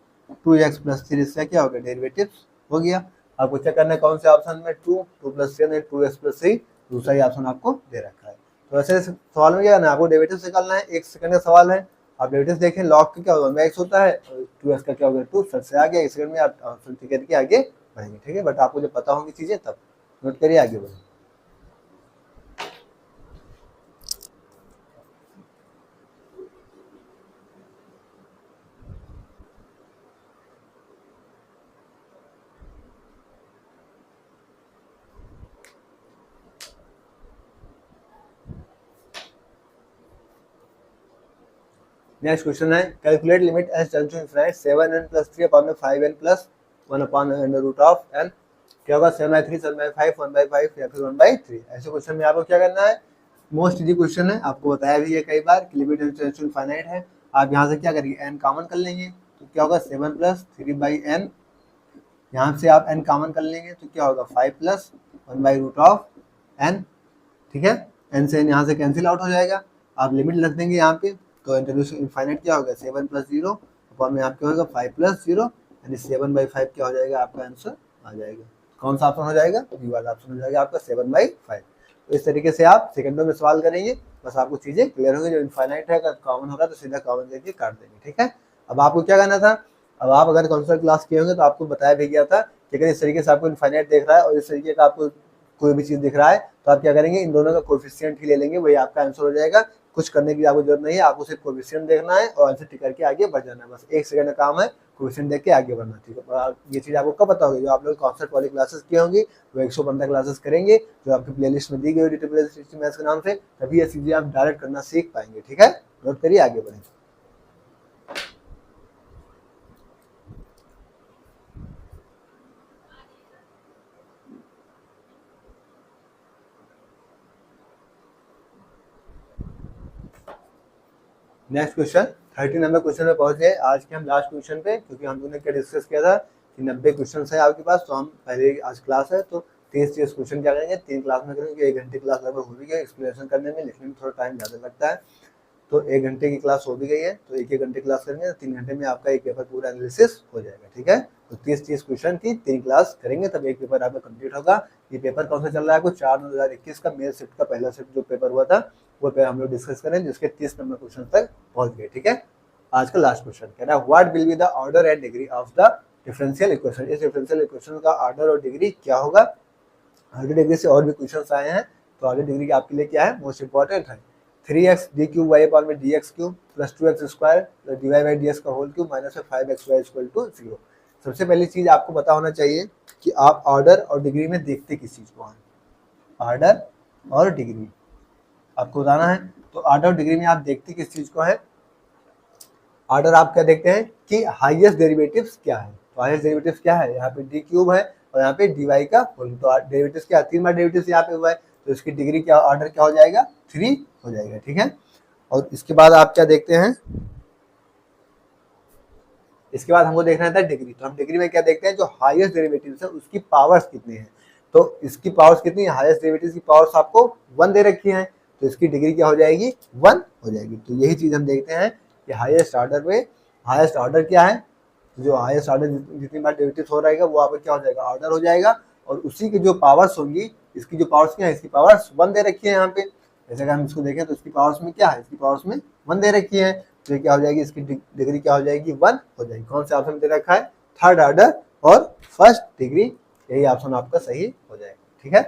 2x plus 3, इससे क्या होगा डेरिवेटिव हो गया। आपको चेक करना है कौन से ऑप्शन में 2 plus 3 नहीं 2x plus 3, दूसरा ही ऑप्शन आपको दे रखा है। तो ऐसे सवाल में क्या करना है, आपको डेरिवेटिव निकालना है, 1 सेकंड का सवाल है। आप डेरिवेटिव देखें, log का क्या होगा x होता है, 2x का क्या होगा 2, सर से आगे 1 सेकंड में आप ऑप्शन टिक करके आगे बढ़ेंगे, ठीक है। बट आपको जब पता होंगी चीजें तब नोट करिए, आगे बढ़ें। नेक्स्ट क्वेश्चन है, calculate limit s tends to infinite 7n + 3 upon में 5n + 1 upon under root of n, क्या होगा 7/3 7/5 1/5 या फिर 1/3। ऐसे क्वेश्चन में आपको क्या करना है, मोस्ट इजी क्वेश्चन है, आपको बताया भी है कई बार कि limit s tends to infinite है। आप यहाँ से क्या करेंगे n कॉमन कर लेंगे, तो क्या होगा 7 + 3/n, यहाँ से आप n कॉमन कर लेंगे तो क्या होगा 5 + 1/√n, ठीक है। n से n यहाँ से कैंसिल आउट हो जाएगा, आप लिमिट रख देंगे यहाँ पे, तो इंट्रोड्यूस इनफाइनाइट क्या होगा 7 + 0 अपॉन में आपका होगा 5 + 0, यानी 7/5 क्या हो जाएगा आपका आंसर आ जाएगा। कौन सा ऑप्शन हो जाएगा, बी वाला ऑप्शन हो जाएगा आपका 7/5। तो इस तरीके से आप सेकंडों में सवाल करेंगे, बस आपको चीजें क्लियर होंगी। जो इनफाइनाइट है अगर कॉमन होगा तो सीधा कॉमन करके काट देंगे, ठीक है। अब आपको क्या करना था, अब आप अगर कॉन्सेप्ट क्लास किए होंगे तो आपको बताया भी गया था कि अगर इस तरीके से आपको इनफाइनाइट देख रहा है और इस तरीके का आपको कोई भी चीज दिख रहा है, तो आप क्या करेंगे, इन दोनों का कोएफिशिएंट ही ले लेंगे, वही आपका आंसर हो जाएगा। कुछ करने की आपको जरूरत नहीं है, आपको सिर्फ कोएफिशिएंट देखना है और आंसर टिक करके आगे बढ़ जाना है, बस 1 सेकंड का काम है, कोएफिशिएंट देख के आगे बढ़ना, ठीक है। ये चीज आपको कब पता होगी, जो आप लोग कॉन्सेप्ट वाली क्लासेस किए होंगी, वो 115 क्लासेस करेंगे जो आपकी प्लेलिस्ट में दी गई होगी प्लेलिस्ट मैथ्स के नाम से, तभी ये चीजें आप डायरेक्ट करना सीख पाएंगे, ठीक है। नोट करिए, आगे बढ़ें। नेक्स्ट क्वेश्चन 30 नंबर क्वेश्चन में पहुंच गए आज के हम लास्ट क्वेश्चन पे, क्योंकि हम लोगों ने क्या डिस्कस किया था कि 90 क्वेश्चन है आपके पास, तो हम पहले आज क्लास है तो 30 क्वेश्चन क्या करेंगे, 3 क्लास में करेंगे। 1 घंटे क्लास लगभग हो भी गई, एक्सप्लेनेशन करने में लिखने में थोड़ा टाइम ज़्यादा लगता है, तो 1 घंटे की क्लास हो भी गई है, तो 1 घंटे क्लास करेंगे तो 3 घंटे में आपका एक पेपर पूरा एनालिसिस हो जाएगा, ठीक है। तो 30 क्वेश्चन की 3 क्लास करेंगे तब एक पेपर आपका कंप्लीट होगा। ये पेपर कौन सा चल रहा है, आपको 4/2021 का मेल शिफ्ट का पहला शिफ्ट जो पेपर हुआ था वो पे हम लोग डिस्कस करें, जिसके 30 नंबर क्वेश्चन तक पहुंच गए, ठीक है। आज का लास्ट क्वेश्चन कह रहा है, what will be the order and degree of the differential equation. इस डिफरेंशियल इक्वेशन का ऑर्डर और डिग्री क्या होगा। ऑर्डर डिग्री से और भी क्वेश्चन आए हैं, तो ऑर्डर डिग्री आपके लिए क्या है, मोस्ट इंपॉर्टेंट है। 3x d³ y अपॉन में dx³ plus 2x² dy by dx का whole cube minus 5xy equal to 0। सबसे पहली चीज आपको पता होना चाहिए कि आप ऑर्डर और डिग्री में देखते किस चीज को हैं। ऑर्डर और डिग्री आपको बताना है। तो ऑर्डर और डिग्री में आप देखते किस चीज को है। ऑर्डर आप क्या देखते हैं कि हाईएस्ट डेरिवेटिव्स क्या है। तो हाईएस्ट डेरिवेटिव्स क्या है, यहाँ पे डी क्यूब है और यहाँ पे डी वाई का होल। तो डेरिवेटिव्स क्या, 3 बार डेरिवेटिव्स यहाँ पे हुआ है, तो इसकी डिग्री क्या, ऑर्डर क्या हो जाएगा, 3 हो जाएगा। ठीक है, और इसके बाद आप क्या देखते हैं, इसके बाद हमको देखना था डिग्री। तो हम डिग्री में क्या देखते हैं, जो हाईएस्ट डेरिवेटिव्स है उसकी पावर्स कितनी है। तो इसकी पावर्स कितनी है, हाईएस्ट डेरिवेटिव्स की पावर्स आपको 1 दे रखी है, तो इसकी डिग्री क्या हो जाएगी, 1 हो जाएगी। तो यही चीज हम देखते हैं कि हाईएस्ट ऑर्डर में, हाईएस्ट ऑर्डर क्या है, जो हाईएस्ट ऑर्डर जितनी बार डेरिवेटिव्स हो रहेगा वो आपका क्या हो जाएगा, ऑर्डर हो जाएगा। और उसी की जो पावर्स होंगी, इसकी जो पावर्स क्या है, इसकी पावर्स 1 दे रखी है यहाँ पे। जैसे अगर हम इसको देखें तो इसकी पावर्स में क्या है, इसकी पावर्स में 1 दे रखी है, तो ये क्या हो जाएगी, इसकी डिग्री क्या हो जाएगी, 1 हो जाएगी। कौन से ऑप्शन में दे रखा है, थर्ड ऑर्डर और फर्स्ट डिग्री, यही ऑप्शन आपका सही हो जाएगा। ठीक है,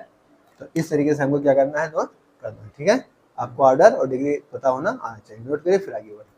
तो इस तरीके से हमको क्या करना है, नोट करना है। ठीक है, आपको ऑर्डर और डिग्री पता होना आना चाहिए। नोट करिए फिर आगे बढ़े।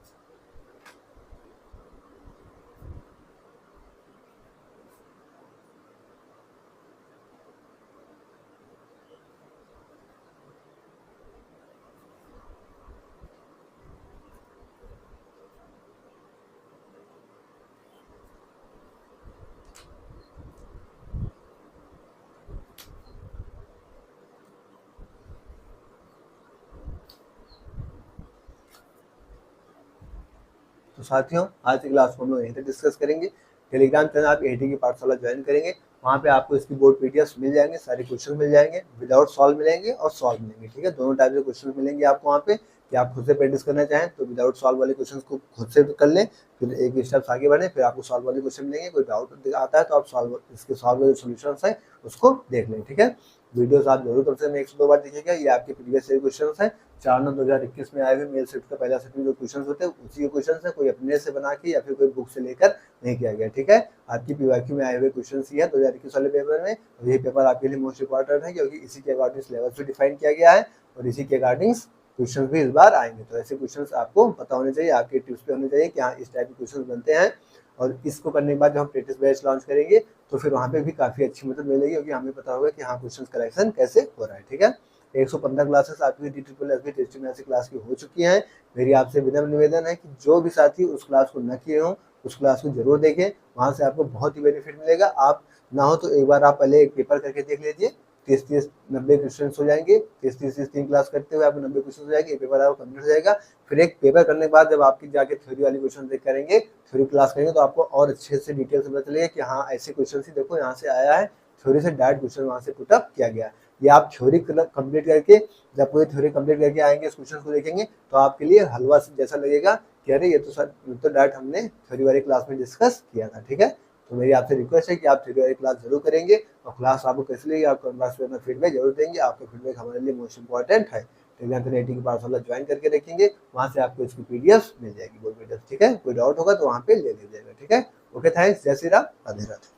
तो साथियों, आज की क्लास को हम लोग यहीं तक डिस्कस करेंगे। टेलीग्राम चैनल आप एटी की पाठशाला ज्वाइन करेंगे, वहाँ पे आपको इसकी बोर्ड पीडीएफ मिल जाएंगे, सारे क्वेश्चन मिल जाएंगे, विदाउट सॉल्व मिलेंगे और सॉल्व मिलेंगे। ठीक है, दोनों टाइप के क्वेश्चन मिलेंगे आपको वहाँ पे, कि आप खुद से प्रैक्टिस करना चाहें तो विदाउट सॉल्व वाले क्वेश्चन को खुद से कर लें, फिर एक स्टेप्स आगे बढ़े, फिर आपको सॉल्व वाले क्वेश्चन मिलेंगे। कोई डाउट आता है तो आप सॉल्व, इसके सॉल्व वाले सोल्यूशन है उसको देख लें। ठीक है, वीडियोस आप जरूर कम से कम 1 से 2 बार देखिएगा। ये आपके प्रीवियस ईयर क्वेश्चन है, 4/9/2021 में आए हुए मेल शिफ्ट का पहला शिफ्ट में जो क्वेश्चन होते हैं उसी के क्वेश्चन है, कोई अपने से बना के या फिर कोई बुक से लेकर नहीं किया गया। ठीक है, आपकी पीवाईक्यू में आए हुए क्वेश्चन ही है 2021 वाले पेपर में, और यही पेपर आपके लिए मोस्ट इंपॉर्टेंट है, क्योंकि इसी के अकॉर्डिंग सिलेबस भी डिफाइन किया गया है और इसी के अकॉर्डिंग क्वेश्चन भी इस बार आएंगे। तो ऐसे क्वेश्चन आपको पता होने चाहिए, आपके टिप्स पे होने चाहिए कि हाँ इस टाइप के क्वेश्चन बनते हैं। और इसको करने के बाद जब हम प्रैक्टिस बैच लॉन्च करेंगे तो फिर वहाँ पे भी काफी अच्छी मदद मिलेगी, क्योंकि हमें पता होगा कि हाँ क्वेश्चन कलेक्शन कैसे हो रहा है। ठीक है, 115 क्लासेस आपकी DSSS टेस्टिंग ऐसी क्लास की हो चुकी हैं। मेरी आपसे विनम्र निवेदन है कि जो भी साथी उस क्लास को न किए हों उस क्लास को जरूर देखें, वहाँ से आपको बहुत ही बेनिफिट मिलेगा। आप ना हो तो एक बार आप पहले एक पेपर करके देख लीजिए, 30-90 क्वेश्चन हो जाएंगे। 30 3 क्लास करते हुए आपको 90 क्वेश्चन हो जाएंगे, पेपर आपको कंप्लीट हो जाएगा। फिर एक पेपर करने के बाद जब आपकी जाके थ्योरी वाली क्वेश्चन देख करेंगे, थ्योरी क्लास करेंगे, तो आपको और अच्छे से डिटेल से पता चलेगा कि हाँ ऐसे क्वेश्चन ही देखो यहाँ से आया है, थ्योरी से डायरेक्ट क्वेश्चन वहाँ से पुटअप किया गया। ये आप थ्योरी कंप्लीट करके, जब पूरी थ्योरी कंप्लीट करके आएंगे, इस क्वेश्चन को देखेंगे तो आपके लिए हलवा जैसा लगेगा कि अरे ये तो डायरेक्ट हमने थ्योरी वाली क्लास में डिस्कस किया था। ठीक है, तो मेरी आपसे रिक्वेस्ट है कि आप थ्योरी वाली क्लास जरूर करेंगे, और क्लास आपको कैसे लगी आप कमेंट बॉक्स में अपना फीडबैक जरूर देंगे। आपका फीडबैक हमारे लिए मोस्ट इंपॉर्टेंट है। टेलीग्राम पे एटी की पाठशाला ज्वाइन करके रखेंगे, वहाँ से आपको इसकी पीडीएफ मिल जाएगी, बोर्ड पीडीएफ। ठीक है, कोई डाउट होगा तो वहाँ पे ले लीजिएगा। ठीक है, ओके, थैंक्स, जय श्री राम, राधे राधे।